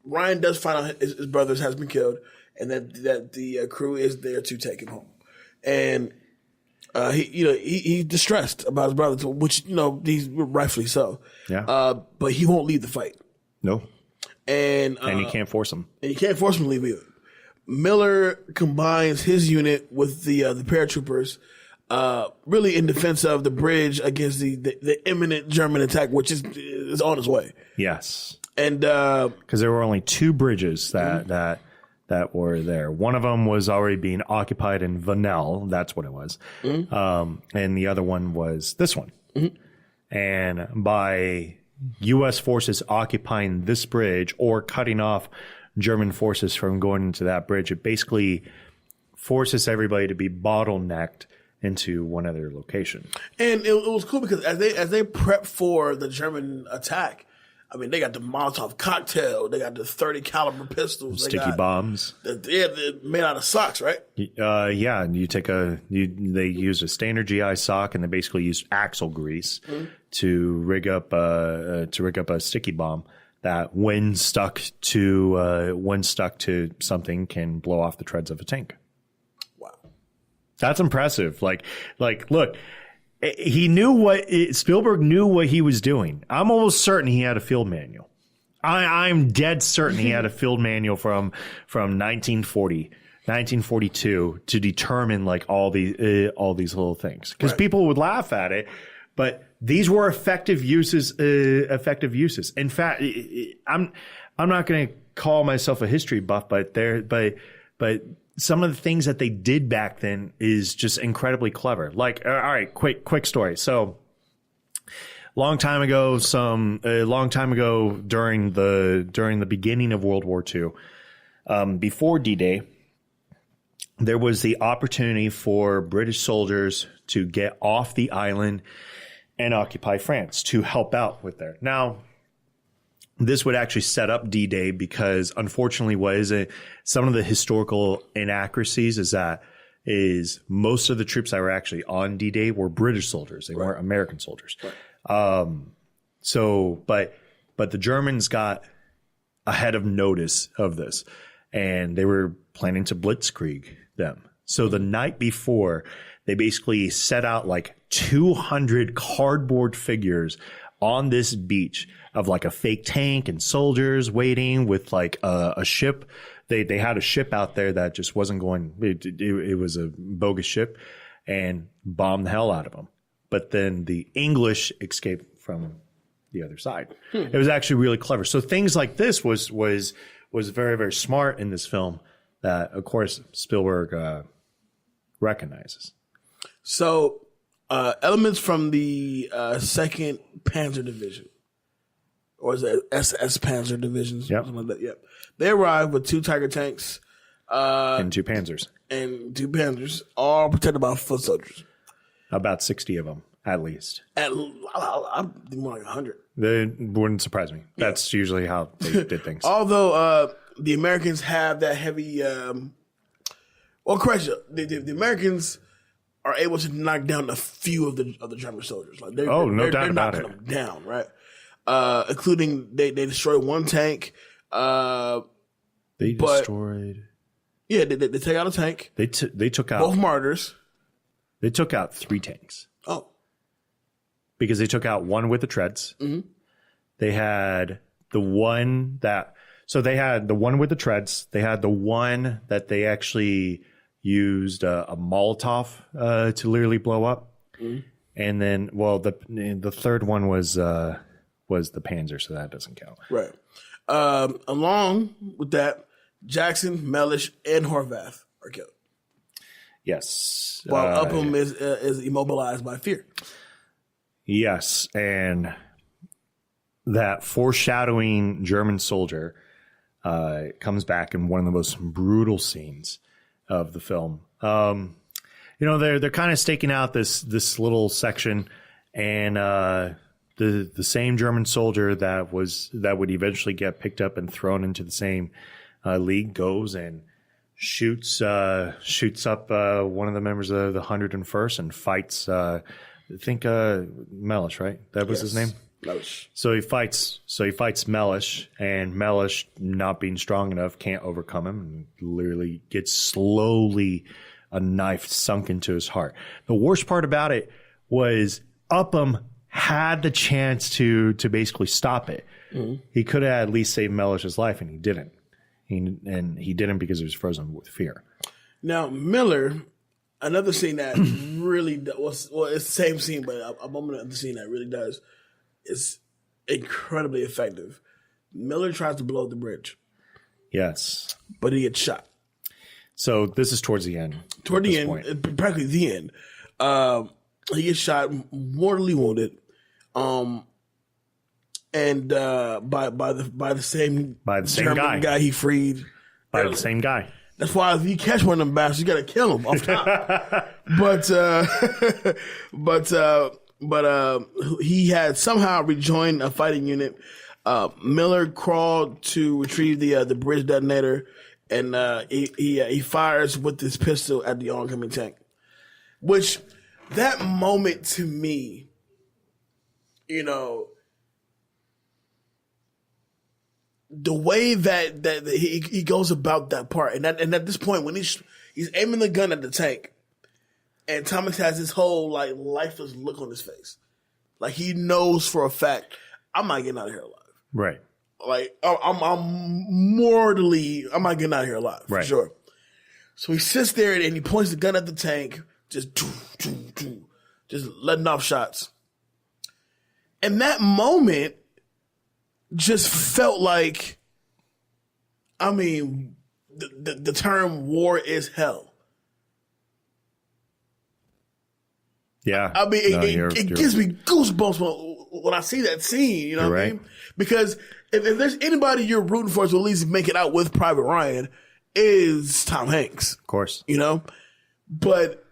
Ryan does find out his brother has been killed, and that the crew is there to take him home, and he's distressed about his brother, which he's rightfully so. Yeah. But he won't leave the fight. No. And you can't force him. And you can't force him to leave either. Miller combines his unit with the paratroopers, really in defense of the bridge against the imminent German attack, which is on its way. Yes. And because there were only two bridges that were there. One of them was already being occupied in Vanel. That's what it was. And the other one was this one. And by U.S. forces occupying this bridge or cutting off German forces from going into that bridge, it basically forces everybody to be bottlenecked into one other location. And it was cool because as they prep for the German attack, I mean, they got the Molotov cocktail. They got the 30 caliber pistols. Sticky bombs. They're made out of socks, right? Yeah. And they use a standard GI sock, and they basically use axle grease to rig up a sticky bomb that, when stuck to something, can blow off the treads of a tank. Wow, that's impressive. Like, look. He knew Spielberg knew what he was doing. I'm almost certain he had a field manual. I'm dead certain he had a field manual from 1940, 1942 to determine like all these little things, because people would laugh at it, but these were effective uses. In fact, I'm not going to call myself a history buff, but some of the things that they did back then is just incredibly clever. Like, all right, quick story. So, long time ago, during the beginning of World War II, before D-Day, there was the opportunity for British soldiers to get off the island and occupy France to help out with there. Now, this would actually set up D-Day because, unfortunately, some of the historical inaccuracies is most of the troops that were actually on D-Day were British soldiers. They weren't American soldiers. Right. But the Germans got ahead of notice of this, and they were planning to blitzkrieg them. So the night before, they basically set out like 200 cardboard figures on this beach of like a fake tank and soldiers waiting with like a ship. They had a ship out there that just wasn't going. It was a bogus ship, and bombed the hell out of them. But then the English escaped from the other side. It was actually really clever. So things like this was very, very smart in this film that, of course, Spielberg recognizes. So elements from the 2nd Panzer Division, or is it SS Panzer Division? Something like that. Yep. They arrived with 2 Tiger tanks. And 2 Panzers. And 2 Panzers, all protected by foot soldiers. About 60 of them, at least. I'm more like 100. That wouldn't surprise me. That's usually how they did things. Although the Americans have that heavy, correction, the Americans are able to knock down a few of the German soldiers. Like they're knocking them down, right? Including they destroyed one tank. They destroyed. Yeah, they take out a tank. They took out both martyrs. They took out 3 tanks. Oh, because they took out one with the treads. Mm-hmm. They had the one that. So they had the one with the treads. They had the one that they actually used a Molotov to literally blow up. Mm-hmm. And then, well, the third one was the Panzer, so that doesn't count. Right. Along with that, Jackson, Mellish, and Horvath are killed. Yes. While Upham is immobilized by fear. Yes, and that foreshadowing German soldier comes back in one of the most brutal scenes of the film. They're kind of staking out this little section, and the same German soldier that would eventually get picked up and thrown into the same league goes and shoots up one of the members of the 101st and fights. I think Mellish, right? That was his name. Mellish. So he fights Mellish, and Mellish, not being strong enough, can't overcome him, and literally gets slowly a knife sunk into his heart. The worst part about it was Upham had the chance to basically stop it. Mm-hmm. He could have at least saved Mellish's life, and he didn't. He didn't because he was frozen with fear. Now, Miller, another scene that really it's the same scene, but a moment of the scene that really does is incredibly effective. Miller tries to blow up the bridge. Yes. But he gets shot. So this is towards the end. Toward the end, practically the end. He gets shot, mortally wounded. And by the same German guy he freed. By the same guy. That's why if you catch one of them bastards, you got to kill him off top. But he had somehow rejoined a fighting unit. Miller crawled to retrieve the bridge detonator, and he fires with his pistol at the oncoming tank. Which that moment to me, the way that he goes about that part, and at this point when he's aiming the gun at the tank, and Thomas has this whole like lifeless look on his face, like he knows for a fact I'm not getting out of here alive. Right. Like I'm not getting out of here alive for sure. So he sits there and he points the gun at the tank, just letting off shots. And that moment just felt like, the term war is hell. Yeah. It gives me goosebumps when I see that scene, you know what I mean? Because if there's anybody you're rooting for to at least make it out with Private Ryan, is Tom Hanks. Of course. But,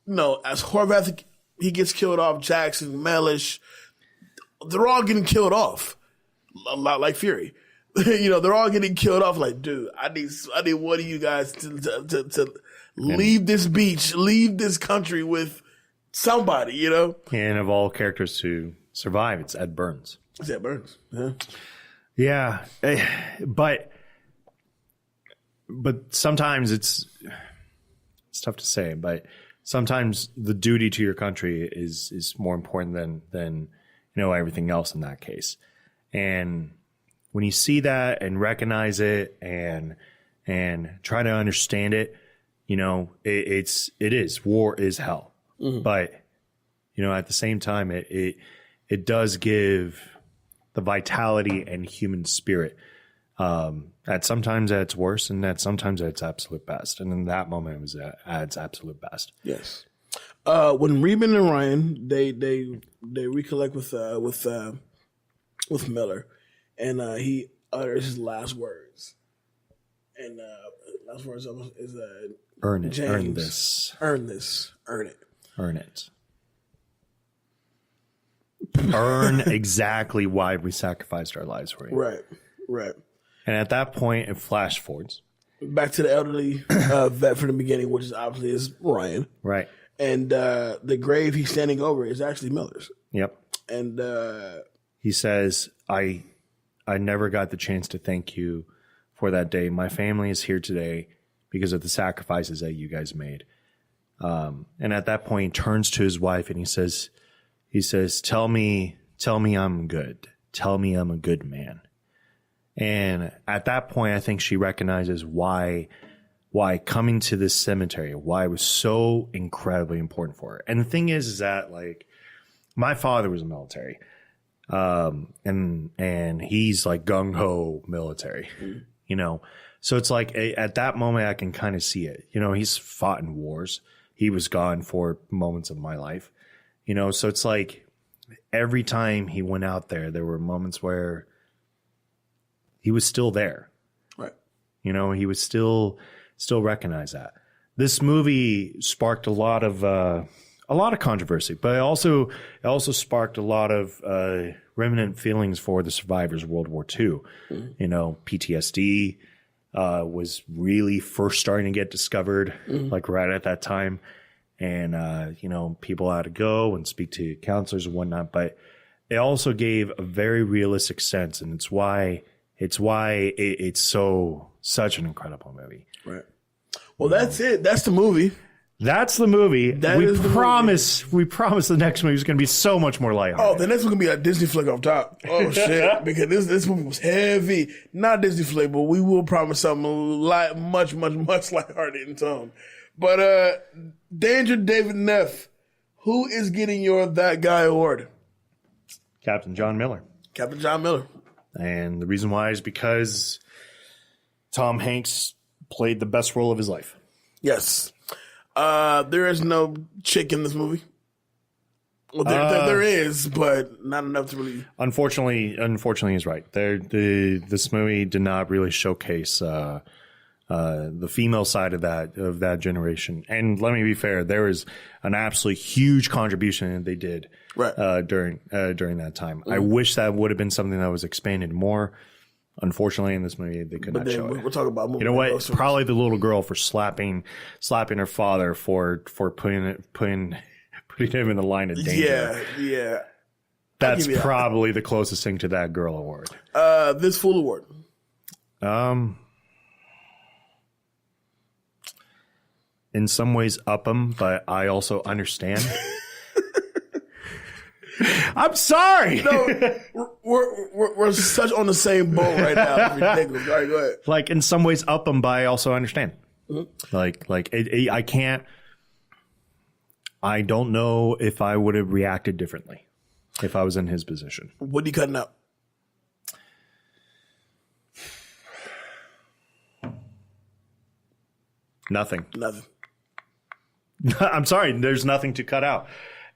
as Horvath, he gets killed off, Jackson, Mellish, they're all getting killed off. A lot like Fury. They're all getting killed off. Like, dude, I need one of you guys to leave this beach, leave this country with somebody, And of all characters to survive, it's Ed Burns. It's Ed Burns. Yeah. But sometimes it's tough to say, but sometimes the duty to your country is more important than everything else in that case. And when you see that and recognize it and try to understand it, it is war is hell. Mm-hmm. But at the same time, it does give the vitality and human spirit. That sometimes at its worst, and that sometimes at its absolute best. And in that moment, it was at its absolute best. Yes. When Reedman and Ryan they recollect with Miller, and he utters his last words, and last words is earn it, James, earn this, earn this, earn it, earn it. earn exactly why we sacrificed our lives for you. Right. And at that point, it flash forwards. Back to the elderly vet from the beginning, which is obviously is Ryan. Right. And the grave he's standing over is actually Miller's. Yep. And he says, I never got the chance to thank you for that day. My family is here today because of the sacrifices that you guys made. And at that point, he turns to his wife and he says, tell me I'm good. Tell me I'm a good man. And at that point, I think she recognizes why coming to this cemetery, why it was so incredibly important for her. And the thing is that, like, my father was military. And he's like gung-ho military, you know? So it's like at that moment, I can kind of see it. You know, he's fought in wars. He was gone for moments of my life, you know? So it's like every time he went out there were moments where he was still there. Right. You know, he was still recognize that. This movie sparked a lot of controversy, but it also sparked a lot of remnant feelings for the survivors of World War II. You know, PTSD was really first starting to get discovered, like right at that time. And, you know, people had to go and speak to counselors and whatnot, but it also gave a very realistic sense. And it's why it's such an incredible movie. Right. Well, that's it. That's the movie. That's the movie. We promise the next movie is going to be so much more lighthearted. Oh, the next one going to be a Disney flick off top. Oh, shit. Because this movie was heavy. Not Disney flick, but we will promise something much lighthearted in tone. But Danger David Neff, who is getting your That Guy award? Captain John Miller. Captain John Miller. And the reason why is because Tom Hanks played the best role of his life. Yes. There is no chick in this movie. Well, there is, but not enough to really. Unfortunately, he's right. This movie did not really showcase the female side of that generation. And let me be fair, there was an absolutely huge contribution that they did during that time. I wish that would have been something that was expanded more. Unfortunately, in this movie, they could not show it. We're talking about movie. You know what? Probably the little girl for slapping her father for putting him in the line of danger. Yeah. That's probably the closest thing to that girl award. This Fool award. In some ways, up them, but I also understand. I'm sorry. No, we're such on the same boat right now. It's ridiculous. All right, go ahead. Like, in some ways, up them, but I also understand. Mm-hmm. I can't. I don't know if I would have reacted differently if I was in his position. What are you cutting out? Nothing. Nothing. I'm sorry. There's nothing to cut out.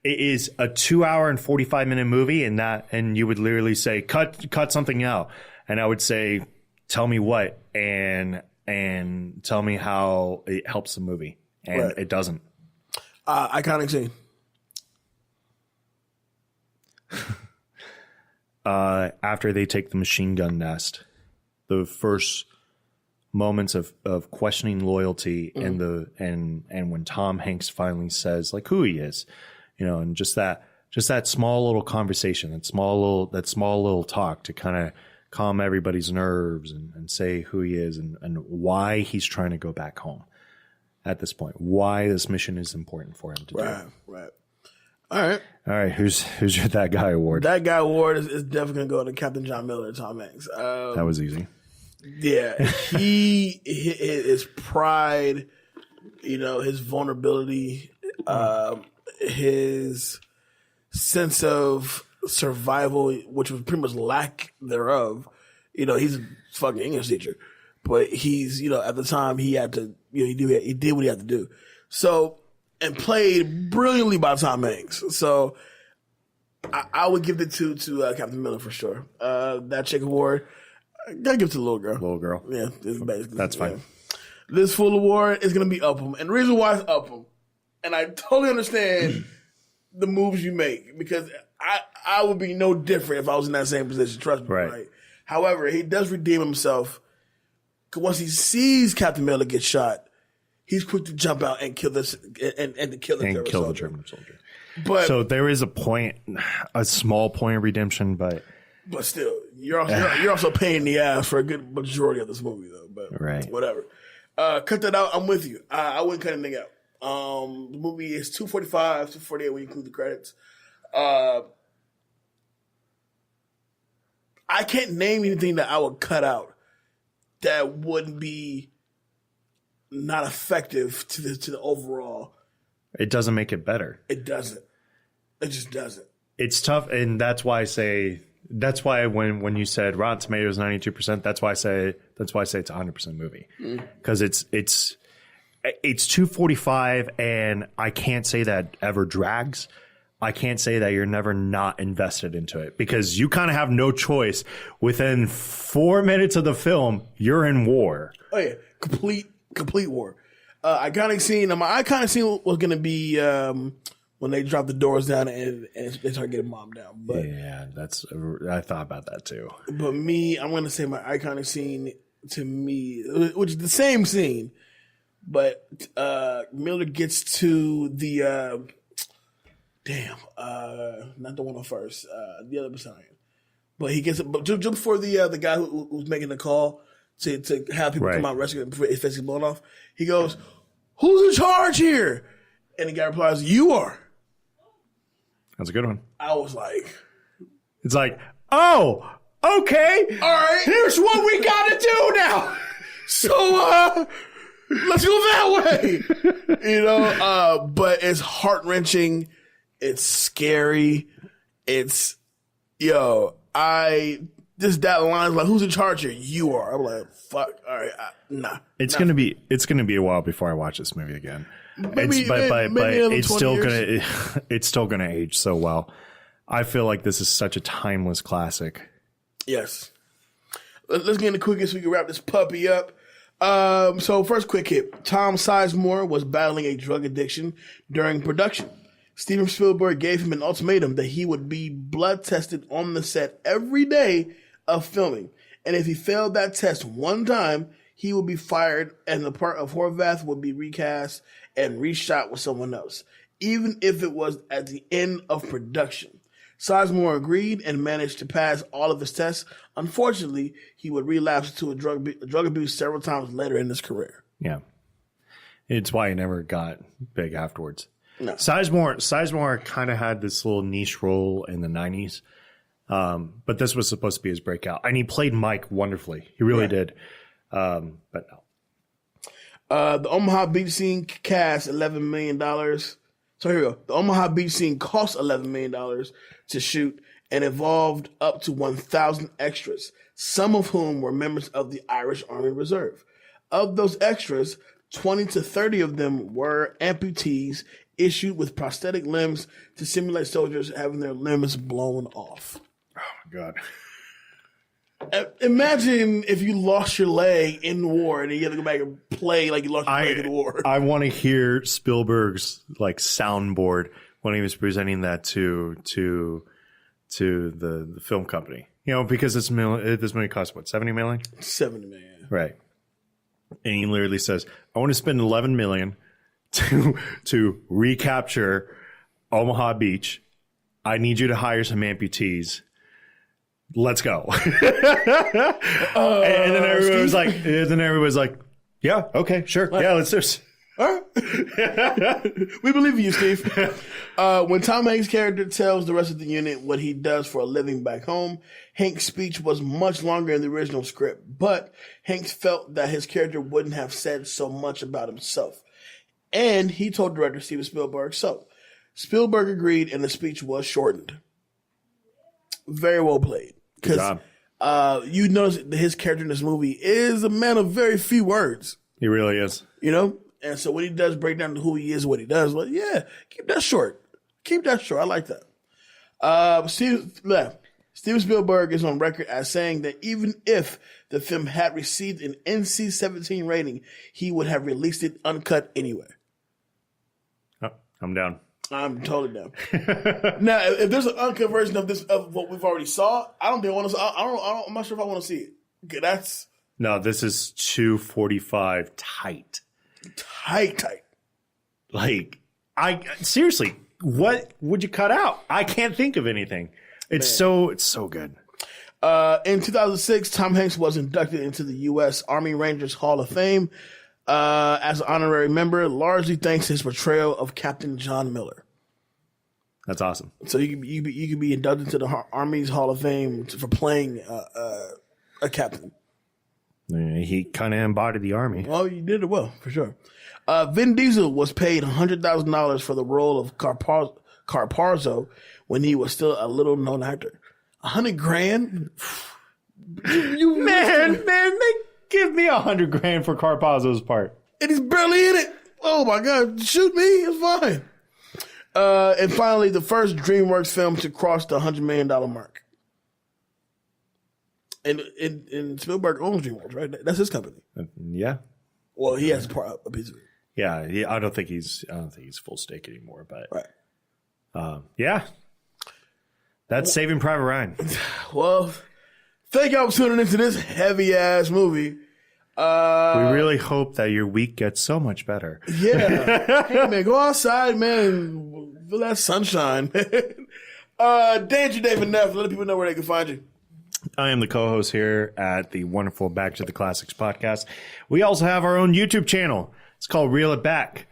It is a 2-hour and 45-minute movie, and you would literally say, cut something out. And I would say, tell me what, and tell me how it helps the movie. And it doesn't. Iconic scene. After they take the machine gun nest, the first moments of questioning loyalty and when Tom Hanks finally says like who he is, you know, and just that small little conversation, that small little talk to kind of calm everybody's nerves and say who he is and why he's trying to go back home at this point, why this mission is important for him to do. Right. All right. Who's your That Guy award? That Guy award is definitely going to go to Captain John Miller and Tom Hanks. That was easy. Yeah, his pride, you know, his vulnerability, his sense of survival, which was pretty much lack thereof. You know, he's a fucking English teacher, but he's, you know, at the time he had to, you know, he did what he had to do. So, and played brilliantly by Tom Hanks. So, I would give it to Captain Miller for sure. That chick award. Gotta give it to the little girl. Little girl. Yeah, it's basically. That's fine. Yeah. This Fool award is going to be Upham. And the reason why it's Upham, and I totally understand the moves you make, because I would be no different if I was in that same position. Trust me, right? However, he does redeem himself. Once he sees Captain Miller get shot, he's quick to jump out and kill this and to kill the German soldier. But so there is a small point of redemption, but still, you're also paying the ass for a good majority of this movie, though. But whatever. Cut that out. I'm with you. I wouldn't cut anything out. The movie is 245, 248 when you include the credits. I can't name anything that I would cut out that wouldn't be not effective to the overall. It doesn't make it better. It doesn't. It just doesn't. It's tough, and that's why I say. That's why when you said Rotten Tomatoes 92%, that's why I say it's a 100% movie, because it's 245, and I can't say that ever drags. I can't say that you're never not invested into it, because you kind of have no choice. Within 4 minutes of the film, you're in war. Oh yeah, complete war. Iconic scene. My iconic scene was going to be when they drop the doors down and they start getting mobbed down. But yeah, I thought about that too. But I'm going to say my iconic scene to me, which is the same scene, but Miller gets to the not the one on first, the other battalion. But he gets just before the guy who's making the call to have people come out and rescue him before his face is blown off. He goes, "Who's in charge here?" And the guy replies, "You are." That's a good one. I was like, it's like, oh, okay, all right, here's what we gotta do now. So let's go that way. But it's heart-wrenching. It's scary. It's, that line is like, who's in charge here? You are. I'm like, fuck. All right. Nah. It's gonna be a while before I watch this movie again. But it's still gonna age so well. I feel like this is such a timeless classic. Yes. Let's get into quickest so we can wrap this puppy up. So first quick hit. Tom Sizemore was battling a drug addiction during production. Steven Spielberg gave him an ultimatum that he would be blood tested on the set every day of filming. And if he failed that test one time, he would be fired and the part of Horvath would be recast and reshot with someone else, even if it was at the end of production. Sizemore agreed and managed to pass all of his tests. Unfortunately, he would relapse into drug abuse several times later in his career. Yeah. It's why he never got big afterwards. No. Sizemore kind of had this little niche role in the 90s, but this was supposed to be his breakout. And he played Mike wonderfully. He really did. But no. The Omaha Beach scene cast $11 million. So here we go. The Omaha Beach scene cost $11 million to shoot and involved up to 1,000 extras, some of whom were members of the Irish Army Reserve. Of those extras, 20 to 30 of them were amputees issued with prosthetic limbs to simulate soldiers having their limbs blown off. Oh, my God. Imagine if you lost your leg in war and you had to go back and play like you lost your leg in war. I want to hear Spielberg's soundboard when he was presenting that to the film company. Because this movie cost what, $70 million? $70 million. Right. And he literally says, I want to spend $11 million to recapture Omaha Beach. I need you to hire some amputees. Let's go. And then everybody was like, yeah, okay, sure. Yeah, let's do this. All right. We believe in you, Steve. When Tom Hanks' character tells the rest of the unit what he does for a living back home, Hanks' speech was much longer in the original script, but Hanks felt that his character wouldn't have said so much about himself. And he told director Steven Spielberg so. Spielberg agreed, and the speech was shortened. Very well played. Because you notice that his character in this movie is a man of very few words. He really is. And so when he does break down who he is, what he does, well, yeah, keep that short. Keep that short. I like that. Steven Spielberg is on record as saying that even if the film had received an NC-17 rating, he would have released it uncut anyway. Oh, I'm down. I'm totally down. Now, if there's an uncut version of this of what we've already saw, I don't think I want to. I'm not sure if I want to see it. Okay, that's No, this is 2:45 tight. tight. Like, I seriously, what would you cut out? I can't think of anything. It's so good. In 2006, Tom Hanks was inducted into the U.S. Army Rangers Hall of Fame as an honorary member, largely thanks to his portrayal of Captain John Miller. That's awesome. So you could be inducted to the Army's Hall of Fame for playing a captain. He kind of embodied the Army. Well, you did it well, for sure. Vin Diesel was paid $100,000 for the role of Carparzo when he was still a little-known actor. $100,000? Man, they give me $100,000 for Carpazzo's part. And he's barely in it. Oh, my God. Shoot me. It's fine. And finally, the first DreamWorks film to cross the $100 million mark. And Spielberg owns DreamWorks, right? That's his company. Yeah. Well, he has a piece of it. Yeah, I don't think he's full stake anymore, but Right. yeah. That's Saving Private Ryan. Well, thank y'all for tuning into this heavy-ass movie. We really hope that your week gets so much better. Yeah. Hey, man, go outside, man, and feel that sunshine. Danger David Neff, let people know where they can find you. I am the co-host here at the wonderful Back to the Classics podcast. We also have our own YouTube channel. It's called Reel It Back.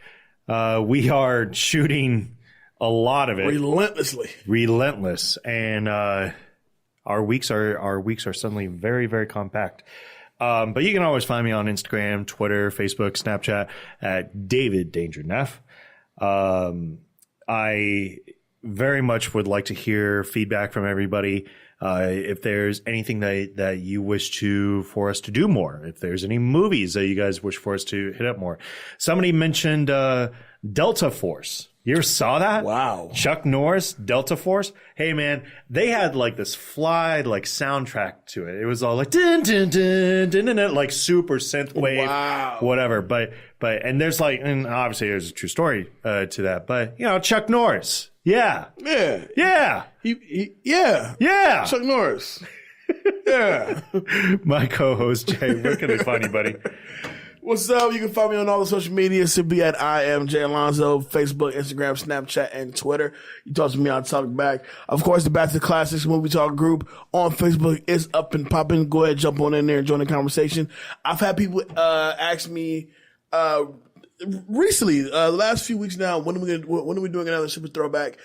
We are shooting a lot of it relentless, and our weeks are suddenly very, very compact. But you can always find me on Instagram, Twitter, Facebook, Snapchat at David Danger Neff. I very much would like to hear feedback from everybody. If there's anything that you wish for us to do more, if there's any movies that you guys wish for us to hit up more. Somebody mentioned Delta Force. You ever saw that? Wow. Chuck Norris, Delta Force. Hey man, they had like this soundtrack to it. It was all like dun, dun, dun, dun, dun, dun, like super synth wave, Wow. whatever. But and there's and obviously there's a true story to that. But Chuck Norris. Yeah. Yeah. Yeah. Yeah. Yeah. Chuck Norris. Yeah. My co-host, Jay. Where can they find you, buddy? What's up? You can find me on all the social media. Simply at I am Jay Alonzo, Facebook, Instagram, Snapchat, and Twitter. You talk to me, I'll talk back. Of course, the Back to the Classics Movie Talk group on Facebook is up and popping. Go ahead, jump on in there and join the conversation. I've had people ask me recently, the last few weeks now, when are we doing another Super Throwback?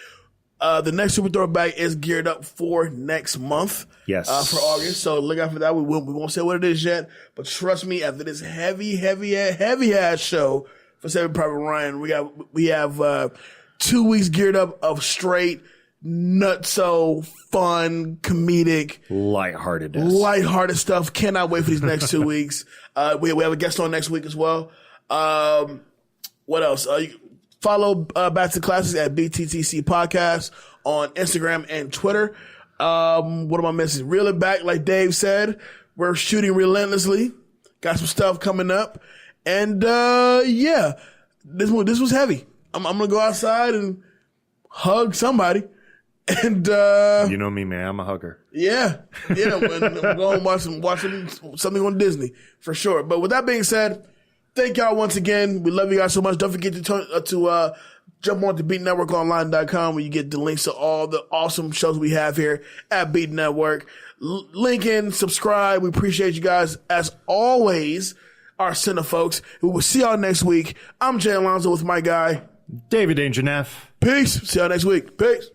The next Super Throwback is geared up for next month. Yes. For August. So look out for that. We won't say what it is yet, but trust me, after this heavy ass show for Saving Private Ryan, we have 2 weeks geared up of straight nutso fun comedic lighthearted stuff. Cannot wait for these next 2 weeks. We have a guest on next week as well. What else? Follow Back to Classics at BTTC Podcast on Instagram and Twitter. What am I missing? Reel It Back, like Dave said. We're shooting relentlessly. Got some stuff coming up. And yeah, this was heavy. I'm going to go outside and hug somebody. And you know me, man. I'm a hugger. Yeah. I'm going to watch something on Disney for sure. But with that being said, thank y'all once again. We love you guys so much. Don't forget to jump on to BeatNetworkOnline.com where you get the links to all the awesome shows we have here at Beat Network. Link in, subscribe. We appreciate you guys as always, our center folks. We will see y'all next week. I'm Jay Alonzo with my guy, David Danger Neff. Peace. See y'all next week. Peace.